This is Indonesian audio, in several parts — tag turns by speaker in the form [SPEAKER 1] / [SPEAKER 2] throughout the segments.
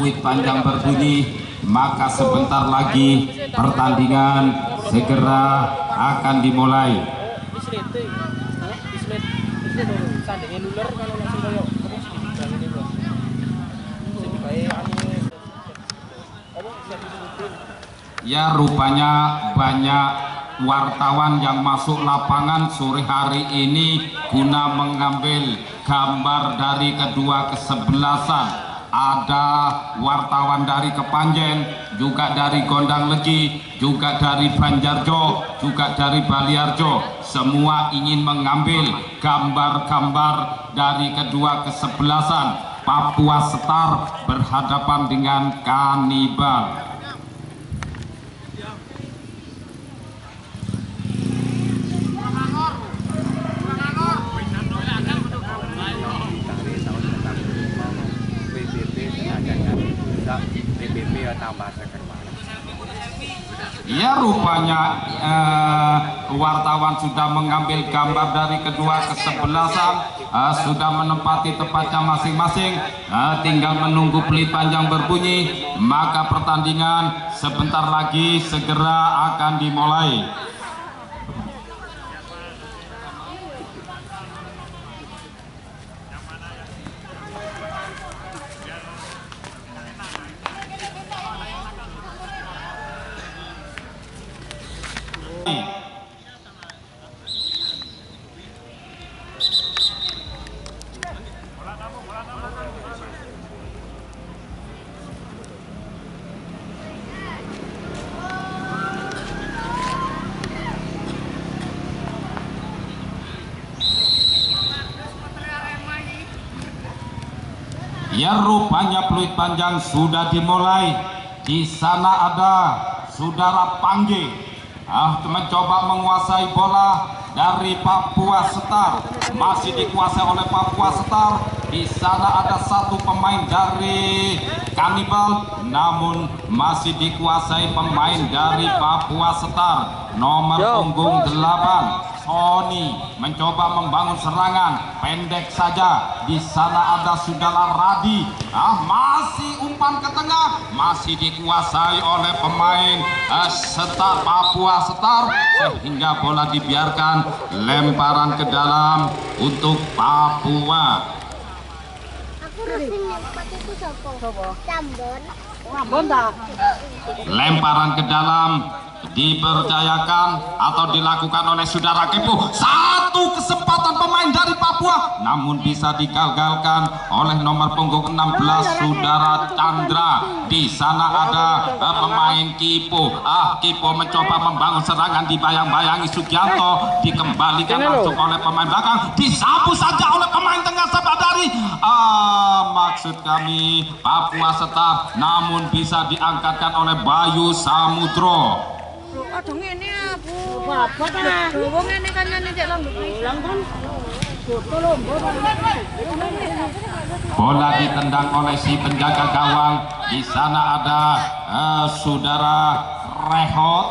[SPEAKER 1] peluit panjang berbunyi, maka sebentar lagi pertandingan segera akan dimulai. Ya, rupanya banyak wartawan yang masuk lapangan sore hari ini guna mengambil gambar dari kedua kesebelasan. Ada wartawan dari Kepanjen, juga dari Gondang Legi, juga dari Banjarjo, juga dari Baliarjo. Semua ingin mengambil gambar-gambar dari kedua kesebelasan. Papua Setar berhadapan dengan Kanibal. Ya, rupanya wartawan sudah mengambil gambar dari kedua kesebelasan, sudah menempati tempatnya masing-masing, tinggal menunggu peluit panjang berbunyi, maka pertandingan sebentar lagi segera akan dimulai. Ya, rupanya peluit panjang sudah dimulai. Di sana ada saudara Pangge, mencoba menguasai bola dari Papua Setar, masih dikuasai oleh Papua Setar. Di sana ada satu pemain dari Kanibal, namun masih dikuasai pemain dari Papua Setar. Nomor punggung 8 Sony mencoba membangun serangan pendek saja. Di sana ada saudara Radi, masih umpan ke tengah, masih dikuasai oleh pemain Setar, Papua Setar, sehingga bola dibiarkan lemparan ke dalam untuk Papua. Lemparan ke dalam dipercayakan atau dilakukan oleh saudara Kepo. Satu kesempatan pemain dari Papua, namun bisa digagalkan oleh nomor punggung 16 saudara Chandra. Di sana ada pemain Kipo. Kipo mencoba membangun serangan, dibayang-bayangi Sugianto, dikembalikan langsung oleh pemain belakang, disapu saja oleh pemain tengah Sabadari. Maksud kami Papua Setar, namun bisa diangkatkan oleh Bayu Samudro. Bola ditendang oleh si penjaga gawang. Di sana ada saudara Rehot,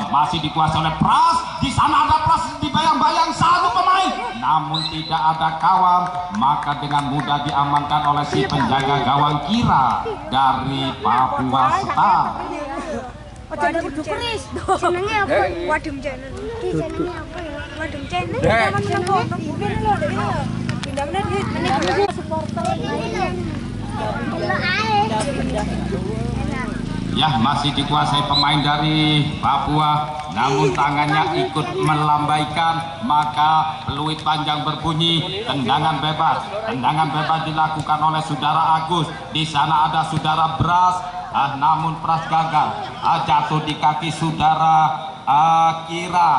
[SPEAKER 1] masih dikuasai oleh Pras. Di sana ada Pras, dibayang-bayang satu pemain, namun tidak ada kawan, maka dengan mudah diamankan oleh si penjaga gawang Kira dari Papua Setar.
[SPEAKER 2] Jenenge apa? Wadum channel. Jenenge apa ya? Wadum channel.
[SPEAKER 1] Ya, masih dikuasai pemain dari Papua, namun tangannya ikut melambaikan, maka peluit panjang berbunyi, tendangan bebas. Tendangan bebas dilakukan oleh saudara Agus. Di sana ada saudara Bras, namun Pras gagal, jatuh di kaki saudara Kira.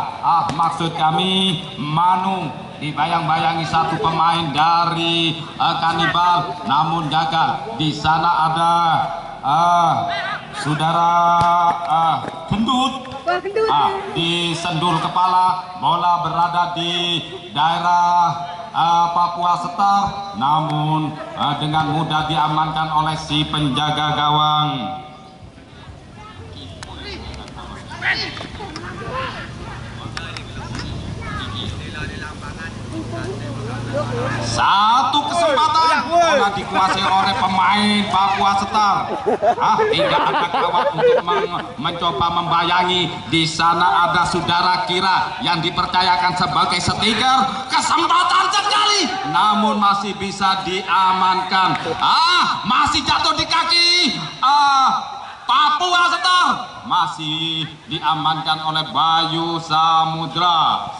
[SPEAKER 1] Maksud kami Manu, dibayang-bayangi satu pemain dari Kanibal, namun gagal. Di sana ada saudara Gendut, disendul kepala. Bola berada di daerah Papua Setar, namun dengan mudah diamankan oleh si penjaga gawang. Satu kesempatan bola dikuasai oleh pemain Papua Setar. Tidak ada kawan untuk mencoba membayangi. Di sana ada saudara Kira yang dipercayakan sebagai stiker. Kesempatan sekali, namun masih bisa diamankan. Masih jatuh di kaki Papua Setar, masih diamankan oleh Bayu Samudra.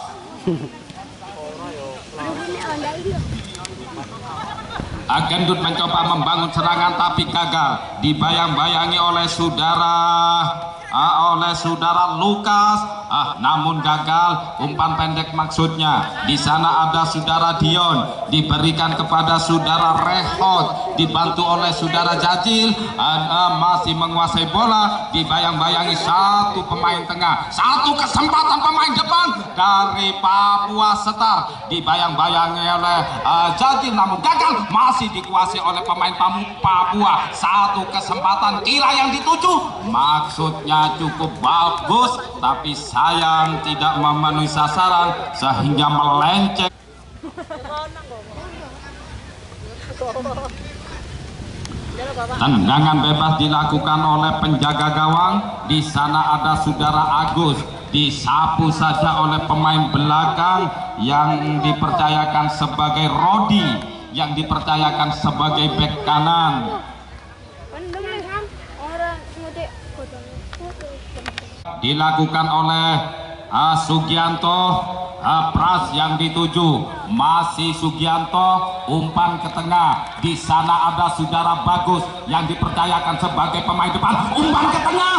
[SPEAKER 1] Gendut mencoba membangun serangan tapi gagal, dibayang-bayangi oleh saudara Lukas, namun gagal. Umpan pendek maksudnya. Di sana ada saudara Dion, diberikan kepada saudara Rehot, dibantu oleh saudara Jajil, masih menguasai bola, dibayang-bayangi satu pemain tengah. Satu kesempatan pemain depan dari Papua Setar, dibayang-bayangi oleh Jajil, namun gagal. Masih dikuasai oleh pemain Papua. Satu kesempatan Kira yang dituju, maksudnya cukup bagus, tapi sayang tidak memenuhi sasaran sehingga melenceng. Tendangan bebas dilakukan oleh penjaga gawang. Di sana ada saudara Agus, disapu saja oleh pemain belakang yang dipercayakan sebagai Rodi, yang dipercayakan sebagai bek kanan. Dilakukan oleh Sugianto, Pras yang dituju, masih Sugianto, umpan ke tengah. Di sana ada saudara Bagus yang dipercayakan sebagai pemain depan, umpan ke tengah.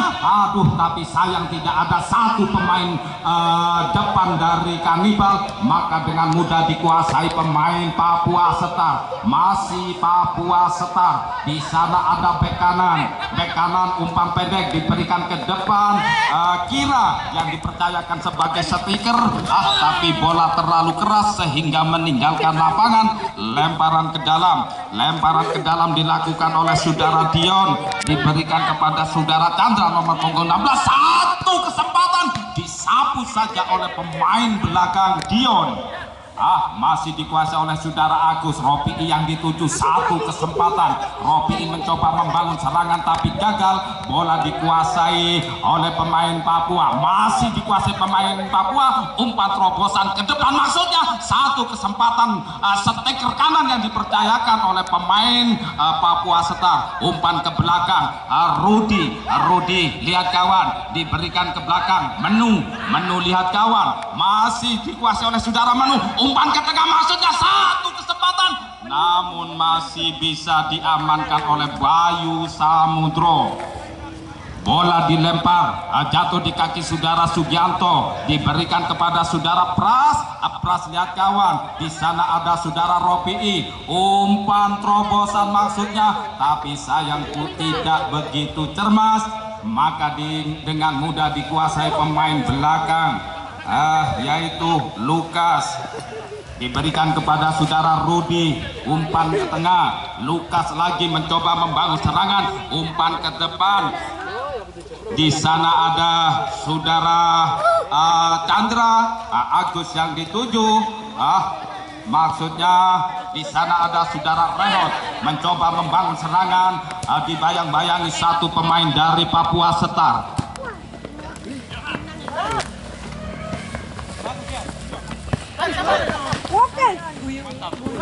[SPEAKER 1] Tapi sayang tidak ada satu pemain depan dari Kanibal, maka dengan mudah dikuasai pemain Papua Setar. Masih Papua Setar. Di sana ada bek kanan, umpan pendek diberikan ke depan. Kira yang dipercayakan sebagai stiker, tapi bola terlalu keras sehingga meninggalkan lapangan. Lemparan ke dalam dilakukan oleh saudara Dion, diberikan kepada saudara Chandra nomor punggung 16. Satu kesempatan disapu saja oleh pemain belakang Dion. Masih dikuasai oleh saudara Agus. Ropi'i yang dituju, satu kesempatan. Ropi'i mencoba membangun serangan tapi gagal. Bola dikuasai oleh pemain Papua. Masih dikuasai pemain Papua. Umpan terobosan ke depan, maksudnya satu kesempatan. Stiker kanan yang dipercayakan oleh pemain Papua Setar. Umpan ke belakang. Rudi lihat kawan, diberikan ke belakang. Menu lihat kawan, masih dikuasai oleh saudara Menu. Umpan ke tengah, maksudnya satu kesempatan, namun masih bisa diamankan oleh Bayu Samudro. Bola dilempar, jatuh di kaki saudara Sugianto, diberikan kepada saudara Pras. Pras lihat kawan, di sana ada saudara Ropi'i. Umpan terobosan maksudnya, tapi sayang tidak begitu cermas, maka dengan mudah dikuasai pemain belakang, yaitu Lukas. Diberikan kepada saudara Rudi, umpan ke tengah. Lukas lagi mencoba membangun serangan, umpan ke depan. Di sana ada saudara Chandra, Agus yang dituju. Maksudnya di sana ada saudara Renot mencoba membangun serangan, dibayang-bayangi satu pemain dari Papua Setar.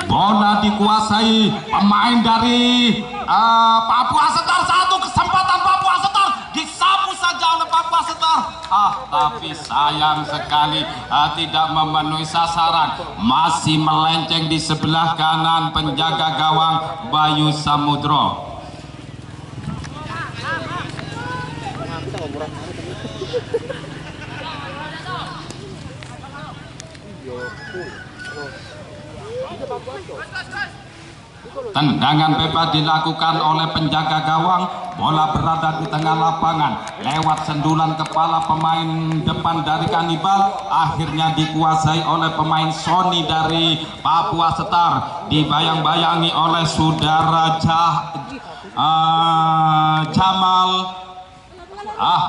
[SPEAKER 1] Bola dikuasai pemain dari Papua Setar. Satu kesempatan Papua Setar, disapu saja oleh Papua Setar. Tapi sayang sekali tidak memenuhi sasaran. Masih melenceng di sebelah kanan penjaga gawang Bayu Samudro. Tendangan bebas dilakukan oleh penjaga gawang. Bola berada di tengah lapangan. Lewat sendulan kepala pemain depan dari Kanibal, akhirnya dikuasai oleh pemain Sony dari Papua Setar. Dibayang-bayangi oleh saudara Jamal.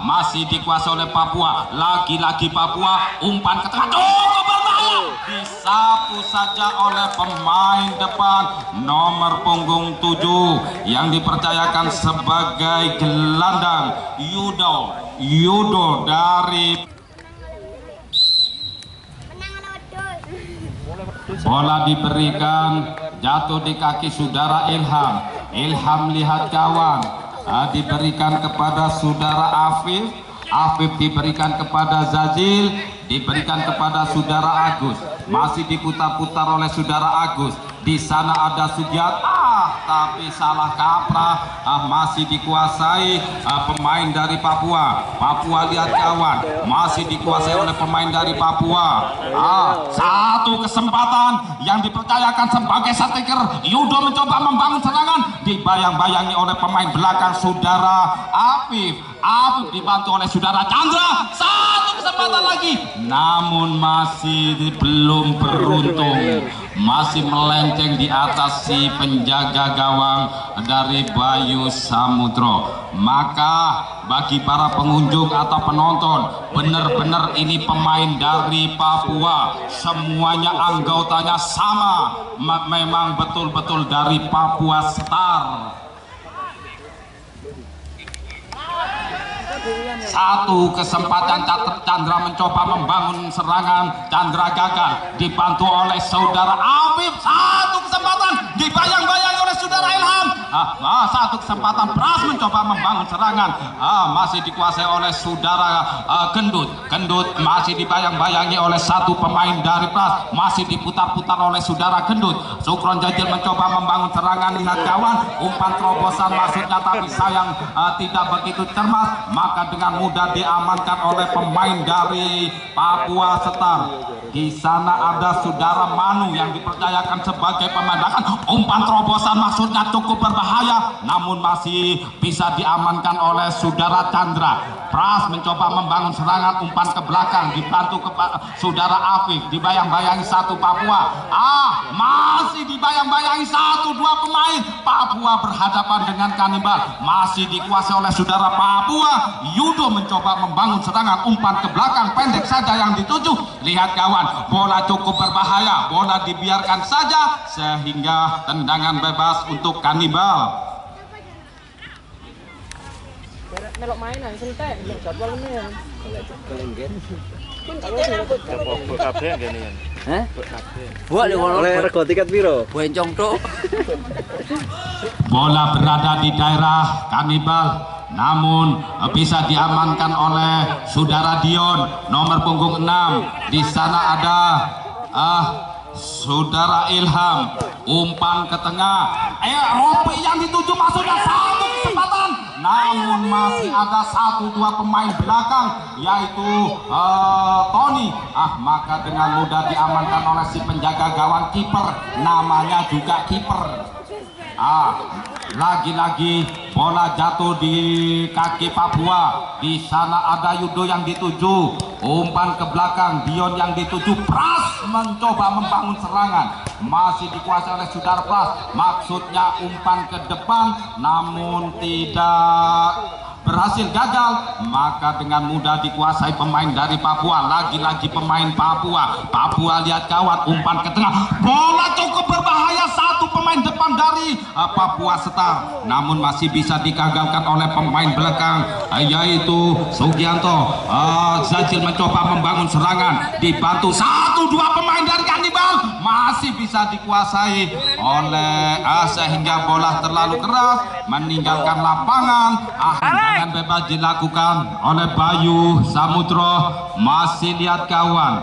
[SPEAKER 1] Masih dikuasai oleh Papua. Lagi-lagi Papua, umpan ke tengah. Berbahaya. disapu saja oleh pemain depan nomor punggung 7 yang dipercayakan sebagai gelandang Yudo dari bola diberikan jatuh di kaki saudara Ilham lihat kawan, diberikan kepada saudara Afif diberikan kepada Zazil, diberikan kepada saudara Agus, masih diputar-putar oleh saudara Agus. Di sana ada Sugiat, tapi salah kaprah, masih dikuasai pemain dari Papua. Lihat kawan, masih dikuasai oleh pemain dari Papua. Satu kesempatan yang dipercayakan sebagai striker, Yudo mencoba membangun serangan, dibayang-bayangi oleh pemain belakang saudara Afif dibantu oleh saudara Chandra. Satu kesempatan lagi, namun masih belum beruntung, masih melenceng di atas si penjaga gawang dari Bayu Samudro. Maka bagi para pengunjung atau penonton, benar-benar ini pemain dari Papua, semuanya anggotanya sama, memang betul-betul dari Papua Star. Satu kesempatan Chandra mencoba membangun serangan, Chandra gagal, dibantu oleh saudara Afif. Satu kesempatan dibayang-bayangi oleh saudara Ilham. Satu kesempatan Pras mencoba membangun serangan, masih dikuasai oleh saudara Gendut masih dibayang-bayangi oleh satu pemain dari Pras, masih diputar-putar oleh saudara Gendut. Sukron Jajil mencoba membangun serangan, lihat kawan, umpan terobosan maksudnya, tapi sayang tidak begitu cermat, maka dengan mudah diamankan oleh pemain dari Papua Star. Di sana ada saudara Manu yang dipercayakan sebagai pemain belakang, umpan terobosan maksudnya cukup berbahaya, namun masih bisa diamankan oleh saudara Chandra. Pras mencoba membangun serangan, umpan ke belakang, dibantu ke saudara Afif, dibayang-bayangi satu Papua. Masih dibayang-bayangi satu dua pemain Papua berhadapan dengan Kanibal, masih dikuasai oleh saudara Papua. Yudo mencoba membangun serangan, umpan ke belakang, pendek saja yang dituju. Lihat kawan, bola cukup berbahaya, bola dibiarkan saja sehingga tendangan bebas untuk Kanibal.
[SPEAKER 3] Melok mainan cerita jadwal ini ya. Buat oleh rego tiket piro? Bencong tok.
[SPEAKER 1] Bola berada di daerah Kanibal, namun bisa diamankan oleh saudara Dion nomor punggung 6. Di sana ada saudara Ilham, umpan ke tengah, Ropi yang dituju maksudnya satu kesempatan, namun masih ada satu dua pemain belakang yaitu Tony. Maka dengan mudah diamankan oleh si penjaga gawang, kiper, namanya juga kiper. Lagi-lagi bola jatuh di kaki Papua. Di sana ada Yudo yang dituju, umpan ke belakang, Dion yang dituju. Pras mencoba membangun serangan, masih dikuasai oleh saudara Pras, maksudnya umpan ke depan, namun tidak berhasil, gagal. Maka dengan mudah dikuasai pemain dari Papua. Lagi-lagi pemain Papua lihat kawan, umpan ke tengah, bola cukup berbahaya, satu pemain depan dari Papua Star, namun masih bisa digagalkan oleh pemain belakang yaitu Sugianto. Zajil mencoba membangun serangan, dibantu satu dua pemain dari Kanibal, masih bisa dikuasai oleh sehingga bola terlalu keras meninggalkan lapangan. Tendangan bebas dilakukan oleh Bayu Samudro. Masih lihat kawan,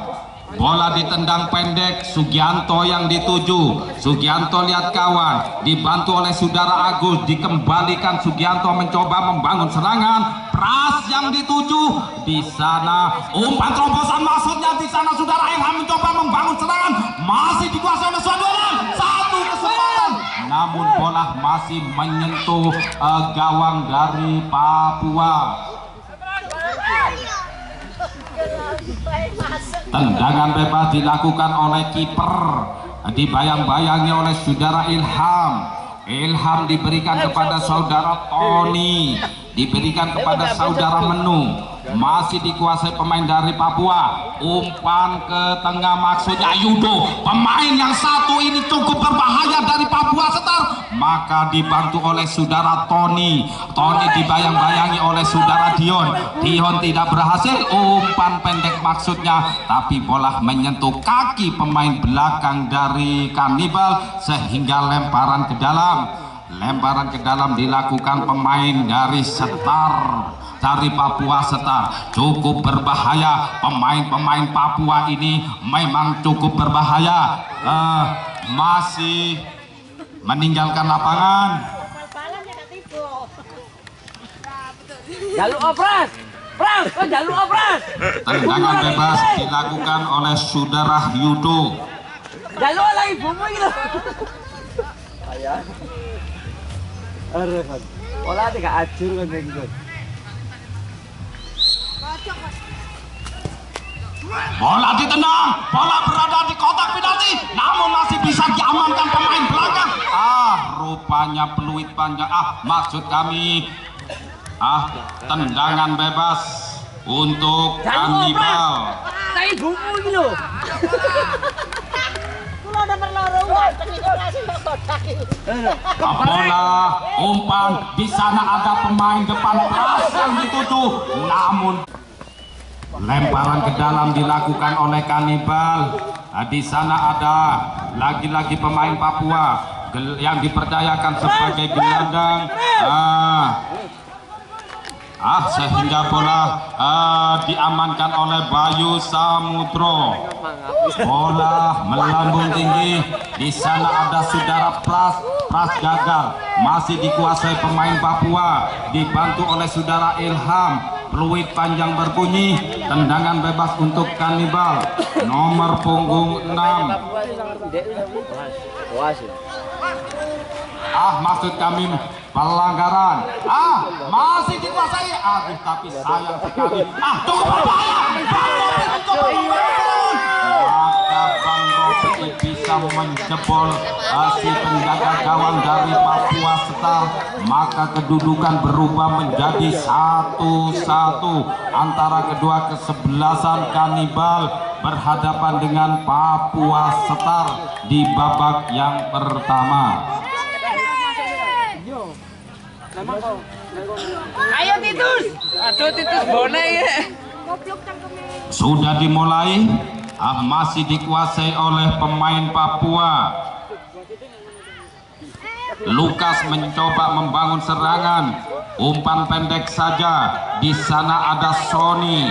[SPEAKER 1] bola ditendang pendek, Sugianto yang dituju. Sugianto lihat kawan, dibantu oleh saudara Agus, dikembalikan. Sugianto mencoba membangun serangan, Pras yang dituju. Di sana umpan terobosan maksudnya, di sana saudara Ilham mencoba membangun serangan, masih dikuasai oleh saudara. Satu kesempatan, namun bola masih menyentuh gawang dari Papua. Tendangan bebas dilakukan oleh kiper, dibayang-bayangi oleh saudara Ilham. Ilham diberikan kepada saudara Tony, diberikan kepada saudara Menu. masih dikuasai pemain dari Papua. Umpan ke tengah maksudnya Yudo. Pemain yang satu ini cukup berbahaya dari Papua Setar, maka dibantu oleh saudara Tony. Tony dibayang-bayangi oleh saudara Dion. Dion tidak berhasil, umpan pendek maksudnya, tapi bola menyentuh kaki pemain belakang dari Kanibal sehingga lemparan ke dalam. Lemparan ke dalam dilakukan pemain dari Setar, dari Papua Setar. Cukup berbahaya, pemain-pemain Papua ini memang cukup berbahaya. Masih meninggalkan lapangan.
[SPEAKER 3] Jalur opras, Pras, jalur opras.
[SPEAKER 1] Tendangan bebas dilakukan oleh saudara Yudo.
[SPEAKER 3] Jalur lagi bumbu gitu. Ayah. Aduh, olah tidak acur kan gitu.
[SPEAKER 1] Bola ditendang, bola berada di kotak penalti, namun masih bisa diamankan pemain belakang. Rupanya peluit panjang. Maksud kami, tendangan bebas untuk Kanibal.
[SPEAKER 3] Tapi bumbu gitu.
[SPEAKER 1] Bola umpan, di sana ada pemain depan Pras yang dituju, namun lemparan ke dalam dilakukan oleh Kanibal. Di sana ada lagi-lagi pemain Papua yang dipercayakan sebagai gelandang. Sehingga bola diamankan oleh Bayu Samudro. Bola melambung tinggi. Di sana ada saudara Pras. Pras gagal, masih dikuasai pemain Papua, dibantu oleh saudara Ilham. Peluit panjang berbunyi, tendangan bebas untuk Kanibal nomor punggung 6. Maksud kami pelanggaran. Masih dikuasai. Tapi sayang sekali. Cukup berbahaya. Maka Bang Robi bisa menjebol si penjaga gawang dari Papua Setar. Maka kedudukan berubah menjadi 1-1 antara kedua kesebelasan Kanibal berhadapan dengan Papua Setar di babak yang pertama.
[SPEAKER 3] Ayo Titus. Aduh Titus boleh ya.
[SPEAKER 1] Sudah dimulai, masih dikuasai oleh pemain Papua. Lukas mencoba membangun serangan, umpan pendek saja. Di sana ada Sony,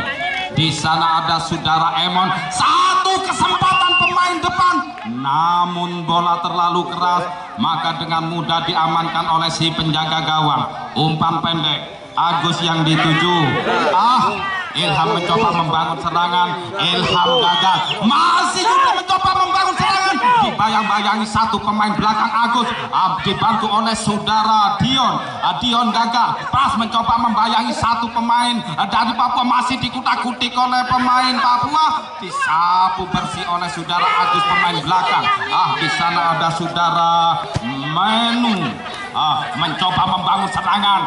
[SPEAKER 1] di sana ada saudara Emon. Satu kesempatan pemain depan, namun bola terlalu keras, maka dengan mudah diamankan oleh si penjaga gawang. Umpan pendek, Agus yang dituju. Ilham mencoba membangun serangan, Ilham gagal. Masih juga mencoba membangun serangan, dibayang-bayangi satu pemain belakang Agus, dibantu oleh saudara Dion. Dion gagal. Pras mencoba membayangi satu pemain dari Papua, masih dikutak-kutik oleh pemain Papua, disapu bersih oleh saudara Agus pemain belakang. Di sana ada saudara Menu. Mencoba membangun serangan,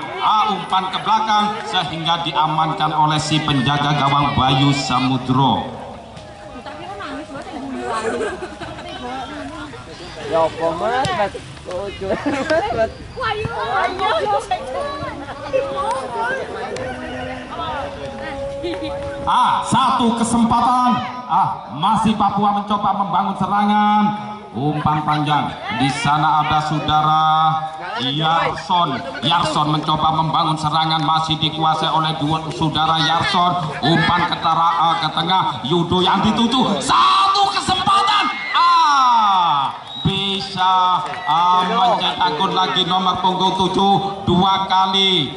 [SPEAKER 1] umpan ke belakang sehingga diamankan oleh si penjaga gawang Bayu Samudro. Satu kesempatan, masih Papua mencoba membangun serangan. Umpan panjang, di sana ada saudara Yarson. Yarson mencoba membangun serangan, masih dikuasai oleh dua saudara Yarson. Umpan ke tengah, Yudo yang dituju. Satu kesempatan, bisa mencetak gol lagi nomor punggung 7 dua kali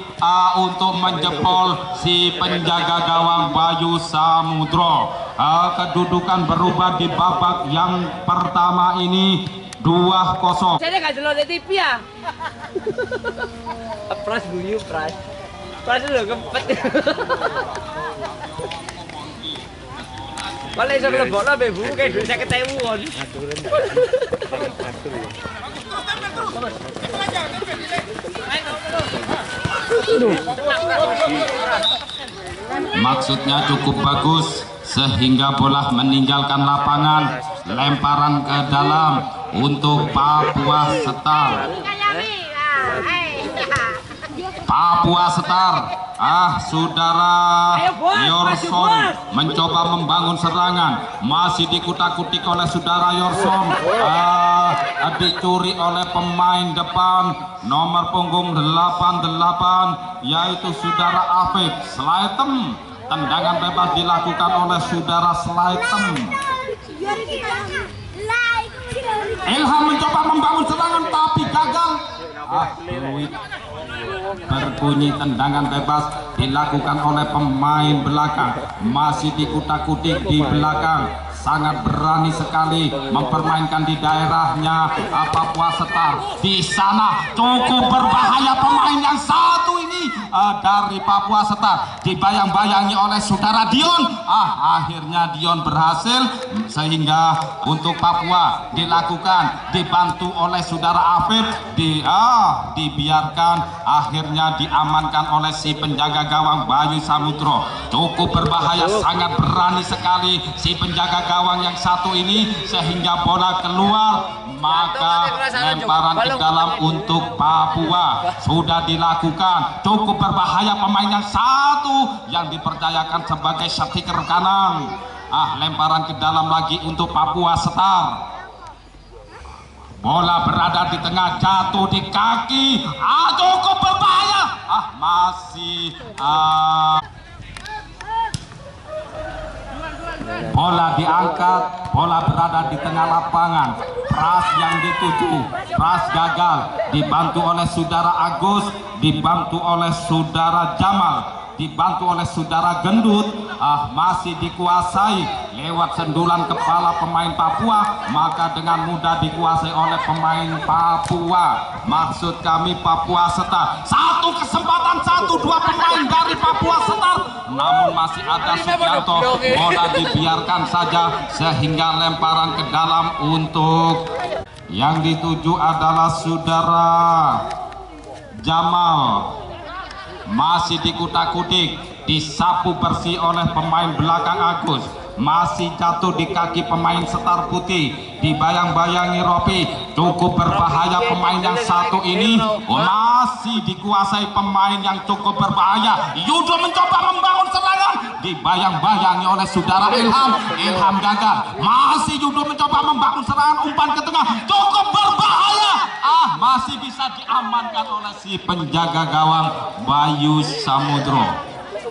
[SPEAKER 1] untuk menjebol si penjaga gawang Bayu Samudro. Kedudukan berubah di babak yang pertama ini 2-0.
[SPEAKER 3] Saya nggak jelas di TV ya. Pras guyu Pras. Pras dulu kempet. Kalau iso mlebokno mbek Bu kayak 50.000 won.
[SPEAKER 1] maksudnya cukup bagus sehingga bola meninggalkan lapangan. Lemparan ke dalam untuk Papua Setar. Papua Setar, saudara Yorson mencoba membangun serangan, masih dikutak-kutik oleh saudara Yorson. Dicuri oleh pemain depan nomor punggung 88 yaitu saudara Afif Slaitem. Tendangan bebas dilakukan oleh saudara Slaitem. Ilham mencoba membangun serangan tapi gagal. Fluid berbunyi tendangan bebas dilakukan oleh pemain belakang, masih dikutak-kutik di belakang, sangat berani sekali mempermainkan di daerahnya Papua Setar. Di sana cukup berbahaya pemain yang satu ini dari Papua Setar, dibayang-bayangi oleh saudara Dion. Akhirnya Dion berhasil sehingga untuk Papua dilakukan dibantu oleh saudara Afif. Dibiarkan, akhirnya diamankan oleh si penjaga gawang Bayu Samudro. Cukup berbahaya, sangat berani sekali si penjaga gawang yang satu ini sehingga bola keluar, maka lemparan ke dalam untuk Papua sudah dilakukan. Cukup berbahaya pemain yang satu yang dipercayakan sebagai striker kanan. Lemparan ke dalam lagi untuk Papua Setar. Bola berada di tengah, jatuh di kaki. Cukup berbahaya. Masih bola diangkat, bola berada di tengah lapangan. Pras yang dituju, Pras gagal, dibantu oleh saudara Agus, dibantu oleh saudara Jamal, dibantu oleh saudara Gendut. Masih dikuasai lewat sendulan kepala pemain Papua, maka dengan mudah dikuasai oleh pemain Papua. Maksud kami Papua Setar. Satu kesempatan, dua pemain dari Papua Setar, namun masih ada Sugianto. Bola dibiarkan saja sehingga lemparan ke dalam untuk yang dituju adalah saudara Jamal. Masih dikutak-kutik, disapu bersih oleh pemain belakang Agus, masih jatuh di kaki pemain Setar Putih, dibayang-bayangi Ropi. Cukup berbahaya pemain yang satu ini, masih dikuasai pemain yang cukup berbahaya. Yudo mencoba membangun serangan, dibayang-bayangi oleh saudara Ilham. Ilham gagal, masih Yudo mencoba membangun serangan, umpan ke tengah, cukup berbahaya. Masih bisa diamankan oleh si penjaga gawang Bayu Samudro.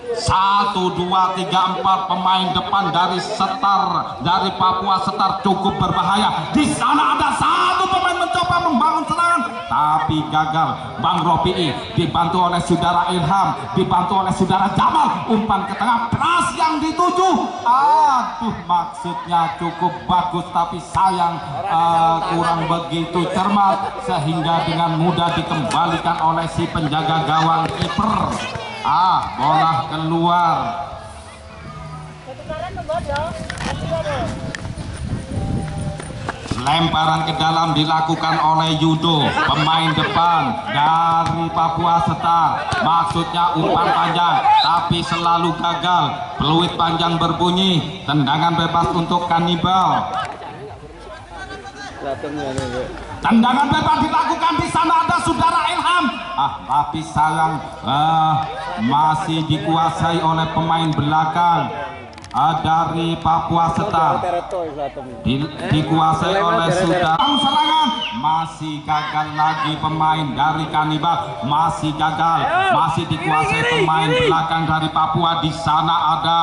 [SPEAKER 1] 1, 2, 3, 4 pemain depan dari Setar, dari Papua Setar cukup berbahaya. Di sana ada satu pemain mencoba membangun serangan tapi gagal. Bang Ropi dibantu oleh saudara Ilham, dibantu oleh saudara Jamal, umpan ke tengah, Pras yang dituju. Maksudnya cukup bagus tapi sayang kurang begitu cermat sehingga dengan mudah dikembalikan oleh si penjaga gawang kiper. Bola keluar. Lemparan ke dalam dilakukan oleh Yudo, pemain depan dari Papua Setar. Maksudnya umpan panjang tapi selalu gagal. Peluit panjang berbunyi, tendangan bebas untuk Kanibal. Tendangan bebas dilakukan, di sana ada saudara Ilham. Tapi sayang masih dikuasai oleh pemain belakang dari Papua Setar. Dikuasai oleh saudara. Serangan masih gagal lagi pemain dari Kanibal, masih gagal, masih dikuasai pemain belakang dari Papua. Di sana ada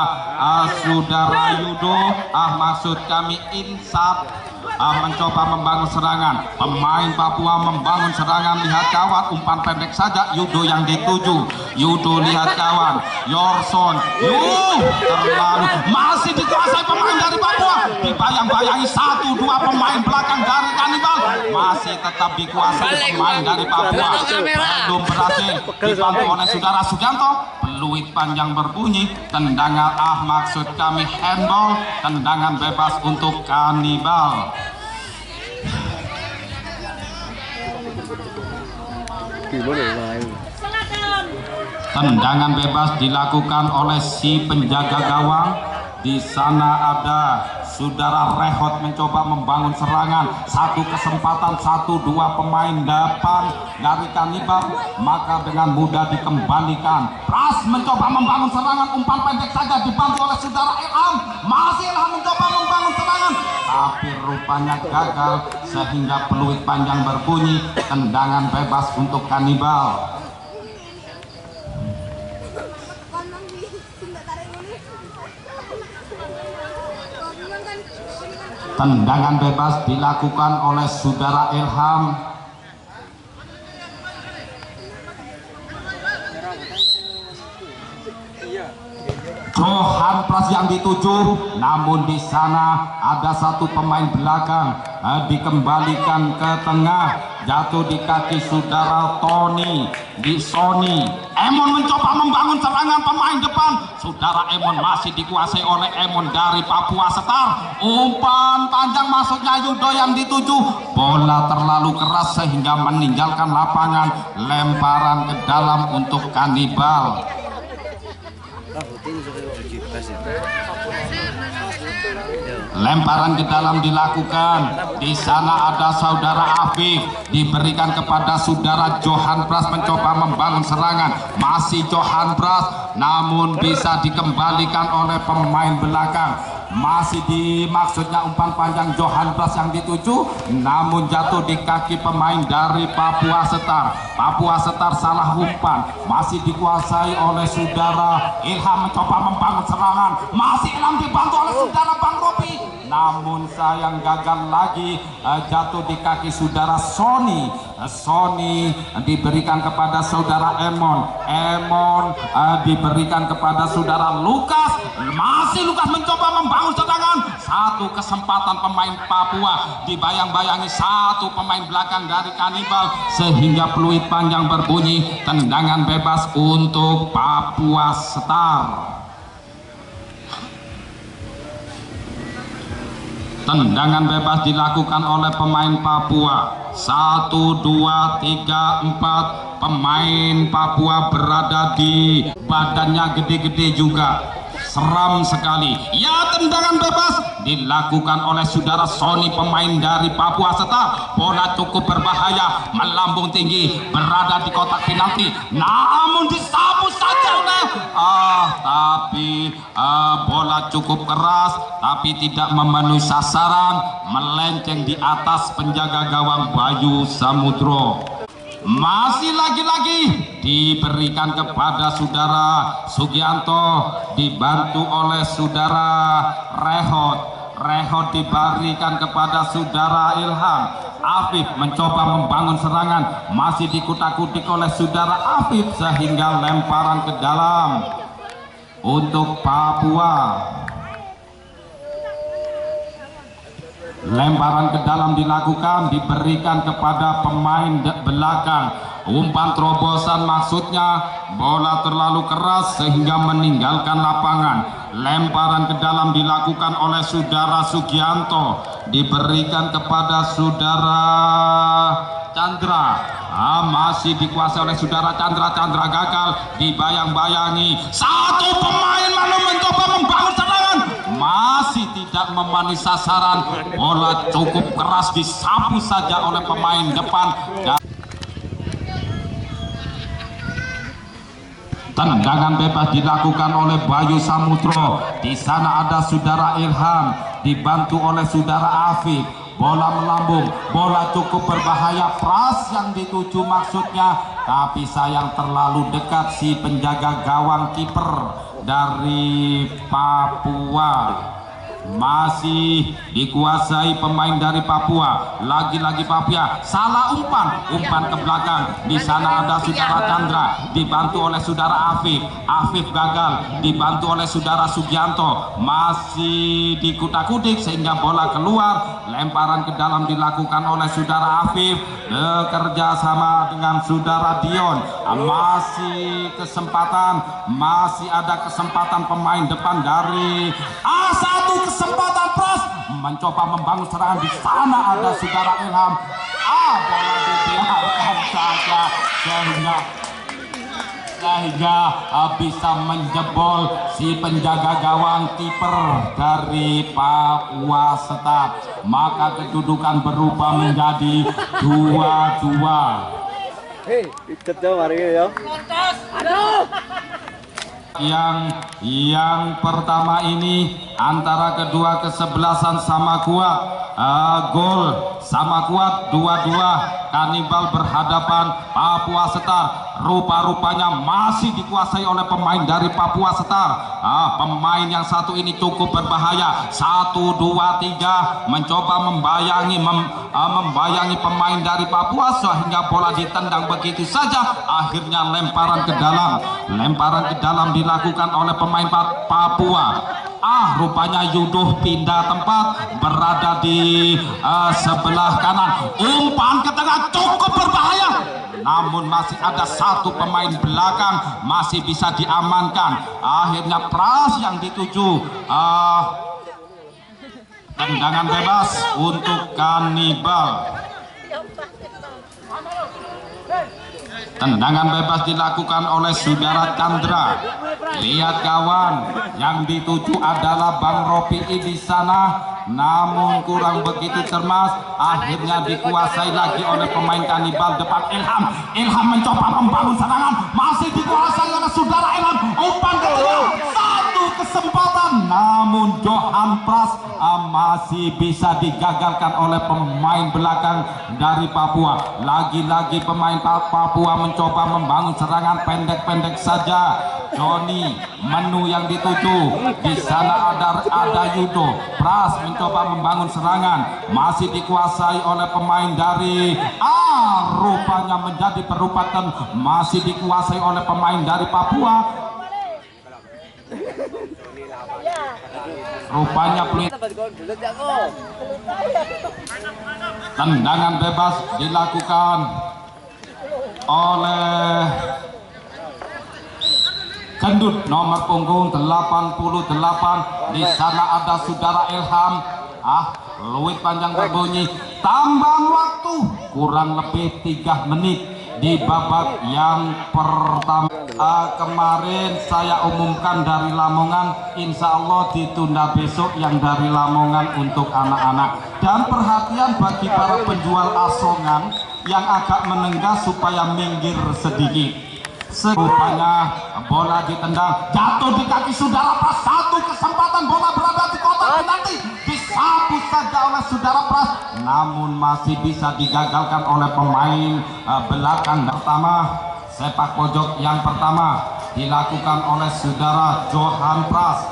[SPEAKER 1] saudara Yudo, maksud kami Insat. Mencoba membangun serangan, pemain Papua membangun serangan, lihat kawan, umpan pendek saja, Yudo yang dituju. Yudo lihat kawan, Yorson, terlalu, masih dikuasai pemain dari Papua, dibayang-bayangi 1, 2 pemain belakang dari Kanibal, masih tetap dikuasai pemain dari Papua. Belum berhasil, dibantu oleh saudara Sugianto. Peluit panjang berbunyi, tendangan maksud kami handball, tendangan bebas untuk Kanibal.
[SPEAKER 3] Gimana ya?
[SPEAKER 1] Tendangan bebas dilakukan oleh si penjaga gawang. Di sana ada saudara Rehot mencoba membangun serangan. Satu kesempatan, 1-2 pemain depan dari Kanibal, maka dengan mudah dikembalikan. Pras mencoba membangun serangan, umpan pendek saja dibantu oleh saudara Ilham. Masih Ilham mencoba membangun serangan, tapi rupanya gagal sehingga peluit panjang berbunyi. Tendangan bebas untuk Kanibal. Tendangan bebas dilakukan oleh saudara Ilham. Johan Pras yang dituju, namun di sana ada satu pemain belakang, dikembalikan ke tengah, jatuh di kaki saudara Tony di Sony. Emon mencoba membangun serangan pemain depan. Saudara Emon masih dikuasai oleh Emon dari Papua Setar. Umpan panjang masuknya Yudo yang dituju. Bola terlalu keras sehingga meninggalkan lapangan. Lemparan ke dalam untuk Kanibal. Lemparan ke dalam dilakukan. Di sana ada saudara Afif, diberikan kepada saudara Johan Pras mencoba membangun serangan. Masih Johan Pras, namun bisa dikembalikan oleh pemain belakang. Masih dimaksudnya umpan panjang Johan Pras yang dituju, namun jatuh di kaki pemain dari Papua Setar. Papua Setar salah umpan. Masih dikuasai oleh saudara Ilham mencoba membangun serangan. Masih Ilham dibantu oleh saudara Bang Robi, namun sayang gagal lagi, jatuh di kaki saudara Sony. Sony diberikan kepada saudara Emon. Emon diberikan kepada saudara Lukas. Masih Lukas mencoba membangun serangan. Satu kesempatan pemain Papua, dibayang-bayangi satu pemain belakang dari Kanibal sehingga peluit panjang berbunyi. Tendangan bebas untuk Papua Setar. Tendangan bebas dilakukan oleh pemain Papua. 1, 2, 3, 4 pemain Papua berada di badannya gede-gede juga. Seram sekali. Ya, tendangan bebas dilakukan oleh saudara Sony, pemain dari Papua Setar. Bola cukup berbahaya, melambung tinggi, berada di kotak penalti, namun disapu saja oleh tapi bola cukup keras, tapi tidak memenuhi sasaran, melenceng di atas penjaga gawang Bayu Samudro. Masih lagi-lagi diberikan kepada saudara Sugianto, dibantu oleh saudara Rehot. Rehot diberikan kepada saudara Ilham. Afif mencoba membangun serangan, masih dikutak-kutik oleh saudara Afif sehingga lemparan ke dalam untuk Papua. Lemparan ke dalam dilakukan, diberikan kepada pemain belakang. Umpan terobosan maksudnya, bola terlalu keras sehingga meninggalkan lapangan. Lemparan ke dalam dilakukan oleh saudara Sugianto, diberikan kepada saudara Chandra. Masih dikuasai oleh saudara Chandra. Chandra gagal, dibayang-bayangi. Satu pemain lalu mencoba membangun serangan, masih tidak memenuhi sasaran. Bola cukup keras disapu saja oleh pemain depan. Tendangan bebas dilakukan oleh Bayu Samudro. Di sana ada saudara Ilham, dibantu oleh saudara Afif. Bola melambung, bola cukup berbahaya. Pras yang dituju maksudnya, tapi sayang terlalu dekat si penjaga gawang kiper dari Papua. Masih dikuasai pemain dari Papua. Lagi-lagi Papua salah umpan ke belakang. Di sana ada saudara Chandra, dibantu oleh saudara Afif. Afif gagal, dibantu oleh saudara Sugianto. Masih dikutak-kutik sehingga bola keluar. Lemparan ke dalam dilakukan oleh saudara Afif bekerja sama dengan saudara Dion. Masih masih ada kesempatan pemain depan dari satu kesempatan. Pras mencoba membangun serangan. Di sana ada saudara Ilham. Bola dibiarkan saja sehingga sehingga bisa menjebol si penjaga gawang kiper dari Papua Setar. Maka kedudukan berubah menjadi 2-2.
[SPEAKER 3] Ikut dong hari ini ya.
[SPEAKER 1] Yang pertama ini antara kedua kesebelasan sama kuat, gol sama kuat 2-2. Kanibal berhadapan Papua Setar. Rupa-rupanya masih dikuasai oleh pemain dari Papua Setar. Pemain yang satu ini cukup berbahaya. 1, 2, 3 mencoba membayangi pemain dari Papua sehingga bola ditendang begitu saja. Akhirnya lemparan ke dalam dilakukan oleh pemain Papua. Rupanya Yudoh pindah tempat, berada di sebelah kanan. Umpan ke tengah cukup berbahaya, namun masih ada satu pemain belakang masih bisa diamankan. Akhirnya Pras yang dituju. Tendangan bebas untuk Kanibal. Tendangan bebas dilakukan oleh saudara Chandra. Lihat kawan, yang dituju adalah Bang Rofi'i di sana, namun kurang begitu cermas. Akhirnya dikuasai lagi oleh pemain Kanibal depan Ilham. Ilham mencoba membangun serangan, masih dikuasai oleh saudara Ilham. Umpan ke tengah, satu kesempatan, namun Johan Pras masih bisa digagalkan oleh pemain belakang dari Papua. Lagi-lagi pemain Papua mencoba membangun serangan pendek-pendek saja. Joni menu yang dituju, di sana ada Yudo. Pras mencoba membangun serangan, masih dikuasai oleh pemain dari rupanya menjadi perupatan, masih dikuasai oleh pemain dari Papua. Rupanya tendangan bebas dilakukan oleh Gendut nomor punggung 88. Di sana ada saudara Ilham. Luit panjang berbunyi. Tambahan waktu kurang lebih 3 menit di babak yang pertama. Kemarin saya umumkan dari Lamongan, insya Allah ditunda besok yang dari Lamongan untuk anak-anak. Dan perhatian bagi para penjual asongan yang agak menenggah supaya minggir sedikit. Rupanya bola ditendang, jatuh di kaki saudara Pras. Satu kesempatan, bola berada di kotak penalti, disapu saja oleh saudara Pras, namun masih bisa digagalkan oleh pemain belakang. Pertama, sepak pojok yang pertama dilakukan oleh saudara Johan Pras.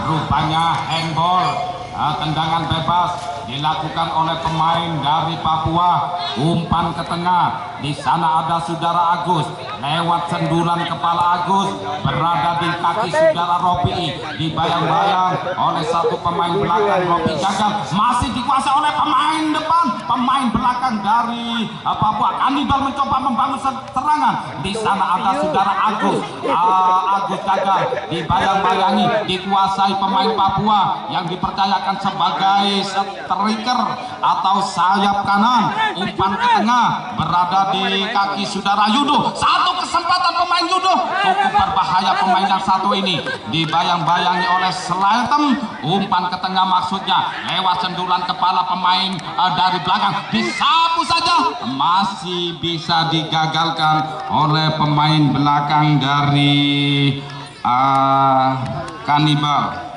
[SPEAKER 1] Rupanya handball. Tendangan bebas dilakukan oleh pemain dari Papua. Umpan ke tengah, di sana ada saudara Agus. Lewat sendulan kepala Agus, berada di kaki saudara Rofi'i, dibayang-bayang oleh satu pemain belakang. Rofi'i gagal, masih dikuasai oleh pemain depan, pemain belakang dari Papua. Kanibal mencoba membangun serangan, di sana ada saudara Agus. Agus gagal, dibayang-bayangi, dikuasai pemain Papua yang dipercayakan sebagai striker atau sayap kanan. Umpan ke tengah, berada di kaki saudara Yudo. Satu kesempatan pemain Yudo, cukup berbahaya pemain yang satu ini, dibayang-bayangi oleh Slatem. Umpan ke tengah maksudnya, lewat sendulan kepala pemain dari belakang, disapu saja, masih bisa digagalkan oleh pemain belakang dari Kanibal.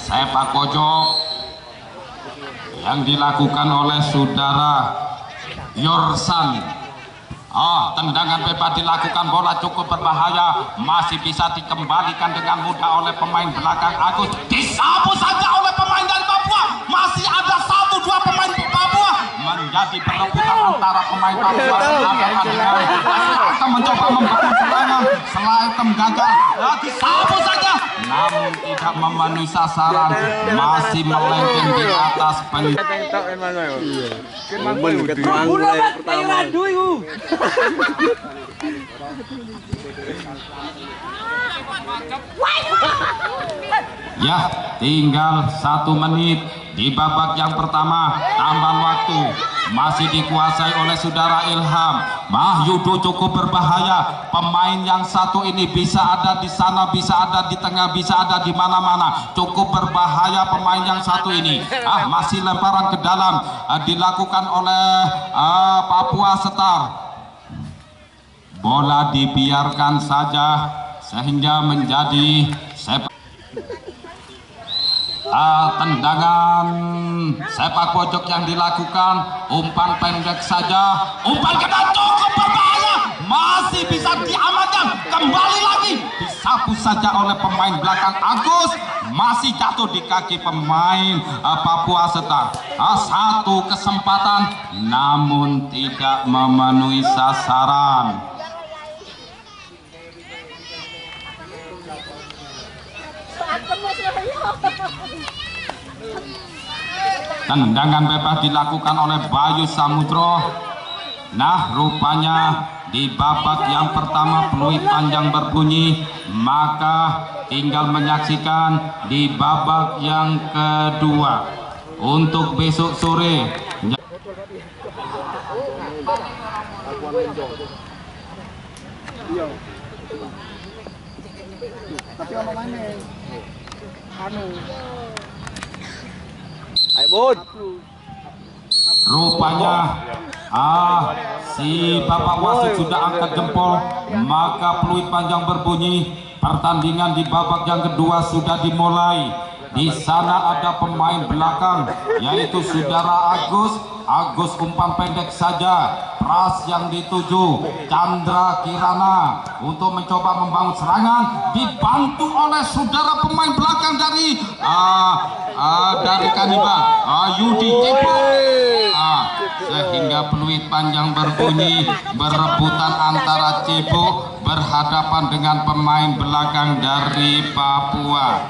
[SPEAKER 1] Sepak pojok yang dilakukan oleh saudara Yorsan. Tendangan bebas dilakukan, bola cukup berbahaya, masih bisa dikembalikan dengan mudah oleh pemain belakang Agus. Disapu saja oleh pemain dari Papua. Masih ada 1-2 pemain Papua, menjadi perebutan antara pemain Papua akan mencoba membangun serangan. Slatem gagal, disapu saja, namun tidak memenuhi sasaran, masih melenceng di atas ya, tinggal 1 menit di babak yang pertama. Tambahan waktu masih dikuasai oleh saudara Ilham. Mahyudo cukup berbahaya. Pemain yang satu ini bisa ada di sana, bisa ada di tengah, bisa ada di mana-mana. Cukup berbahaya pemain yang satu ini. Masih lemparan ke dalam dilakukan oleh Papua Setar. Bola dibiarkan saja sehingga menjadi tendangan sepak pojok yang dilakukan. Umpan pendek saja, umpan ke dalam cukup berbahaya, masih bisa diamankan. Kembali lagi disapu saja oleh pemain belakang Agus, masih jatuh di kaki pemain Papua Setar. Satu kesempatan namun tidak memenuhi sasaran. Tendangan bebas dilakukan oleh Bayu Samudro. Nah, rupanya di babak yang pertama peluit panjang berbunyi, maka tinggal menyaksikan di babak yang kedua. Untuk besok sore rupanya si Bapak wasit sudah angkat jempol, maka peluit panjang berbunyi. Pertandingan di babak yang kedua sudah dimulai. Di sana ada pemain belakang yaitu saudara Agus umpan pendek saja. Pras yang dituju Chandra Kirana untuk mencoba membangun serangan, dibantu oleh saudara pemain belakang dari Kanibal, Yudi Cepo, sehingga peluit panjang berbunyi. Berebutan antara Cepo berhadapan dengan pemain belakang dari Papua.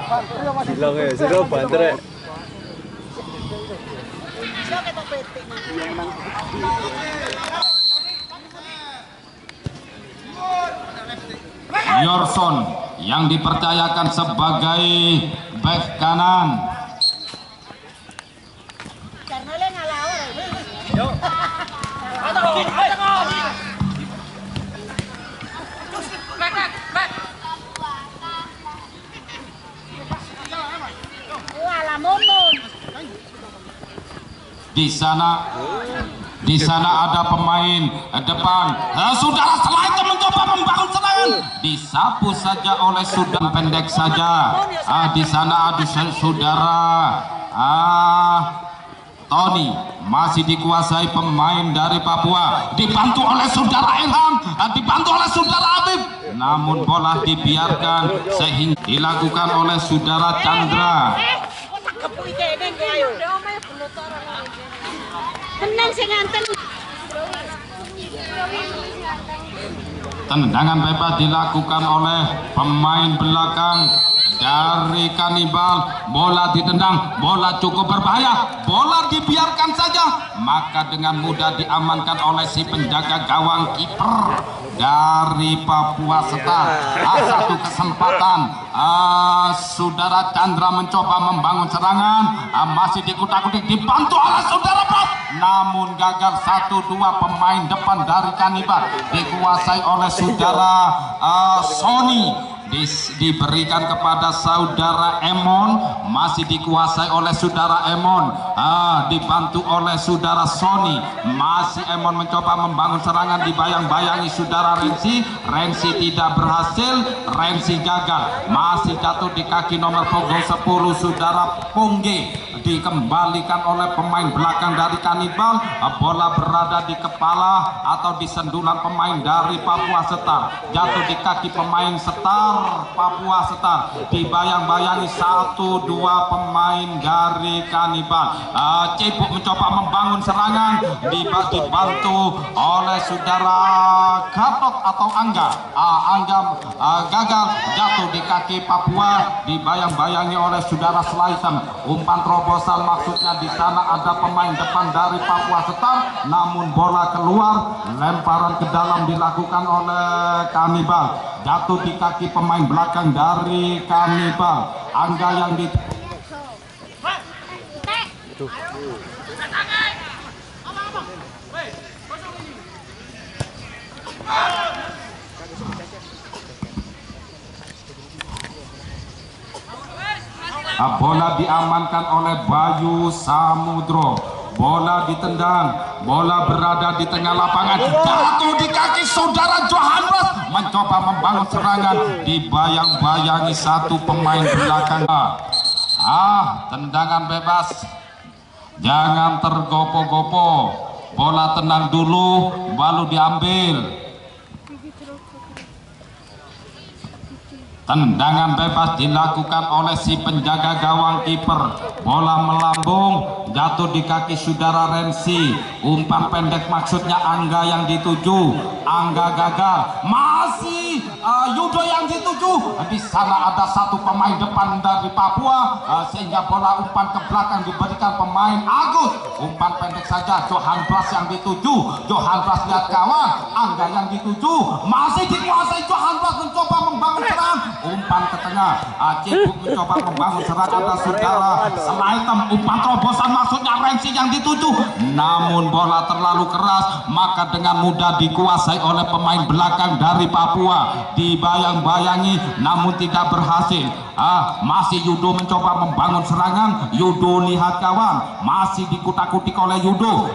[SPEAKER 1] Yorson yang dipercayakan sebagai bek kanan. Di sana ada pemain depan. Saudara Selain mencoba membangun serangan, disapu saja oleh saudara pendek saja. Di sana ada saudara Tony, masih dikuasai pemain dari Papua, dibantu oleh saudara Ilham, dibantu oleh saudara Habib. Namun bola dibiarkan sehingga dilakukan oleh saudara Chandra. Tendangan bebas dilakukan oleh pemain belakang dari Kanibal. Bola ditendang, bola cukup berbahaya, bola dibiarkan saja, maka dengan mudah diamankan oleh si penjaga gawang kiper dari Papua Setar. Satu kesempatan saudara Chandra mencoba membangun serangan, masih dikutak-kutik, dibantu oleh saudara Prat, namun gagal. 1-2 pemain depan dari Kanibal dikuasai oleh saudara Sony. Diberikan kepada saudara Emon, masih dikuasai oleh saudara Emon, dibantu oleh saudara Sony. Masih Emon mencoba membangun serangan, dibayang-bayangi saudara Rensi tidak berhasil, Rensi gagal, masih jatuh di kaki nomor punggung 10 saudara Pongge. Dikembalikan oleh pemain belakang dari Kanibal. Bola berada di kepala atau di sendulan pemain dari Papua Setar, jatuh di kaki pemain Setar. Papua Setar. Dibayang-bayangi 1-2 pemain dari Kanibal. Cebok mencoba membangun serangan, dibantu oleh saudara Gatot atau Angga. Angga gagal, jatuh di kaki Papua. Dibayang-bayangi oleh saudara Slaitem. Umpan terobosan, maksudnya di sana ada pemain depan dari Papua Setar, namun bola keluar. Lemparan ke dalam dilakukan oleh Kanibal, jatuh di kaki pemain belakang dari Kanibal. Angga yang di bola diamankan oleh Bayu Samudro. Bola ditendang, bola berada di tengah lapangan, jatuh di kaki saudara Johannes, mencoba membangun serangan, dibayang-bayangi 1 pemain belakang. Tendangan bebas, jangan tergopo-gopo, bola tenang dulu baru diambil. Tendangan bebas dilakukan oleh si penjaga gawang kiper. Bola melambung, jatuh di kaki saudara Rensi. Umpan pendek, maksudnya Angga yang dituju. Angga gagal, masih Yudo yang dituju. Di sana ada 1 pemain depan dari Papua, sehingga bola umpan ke belakang diberikan pemain Agus. Umpan pendek saja, Johan Blas yang dituju. Johan Blas lihat kawan, Angga yang dituju, masih dikuasai. Johan Blas mencoba membangun serangan, umpan ke tengah. Cebok mencoba membangun serangan atas saudara Slaitem. Umpan terobosan, maksudnya Rensi yang dituju, namun bola terlalu keras, maka dengan mudah dikuasai oleh pemain belakang dari Papua. Dibayang-bayangi namun tidak berhasil. Masih Yudo mencoba membangun serangan. Yudo lihat kawan, masih dikutak-kutik oleh Yudo.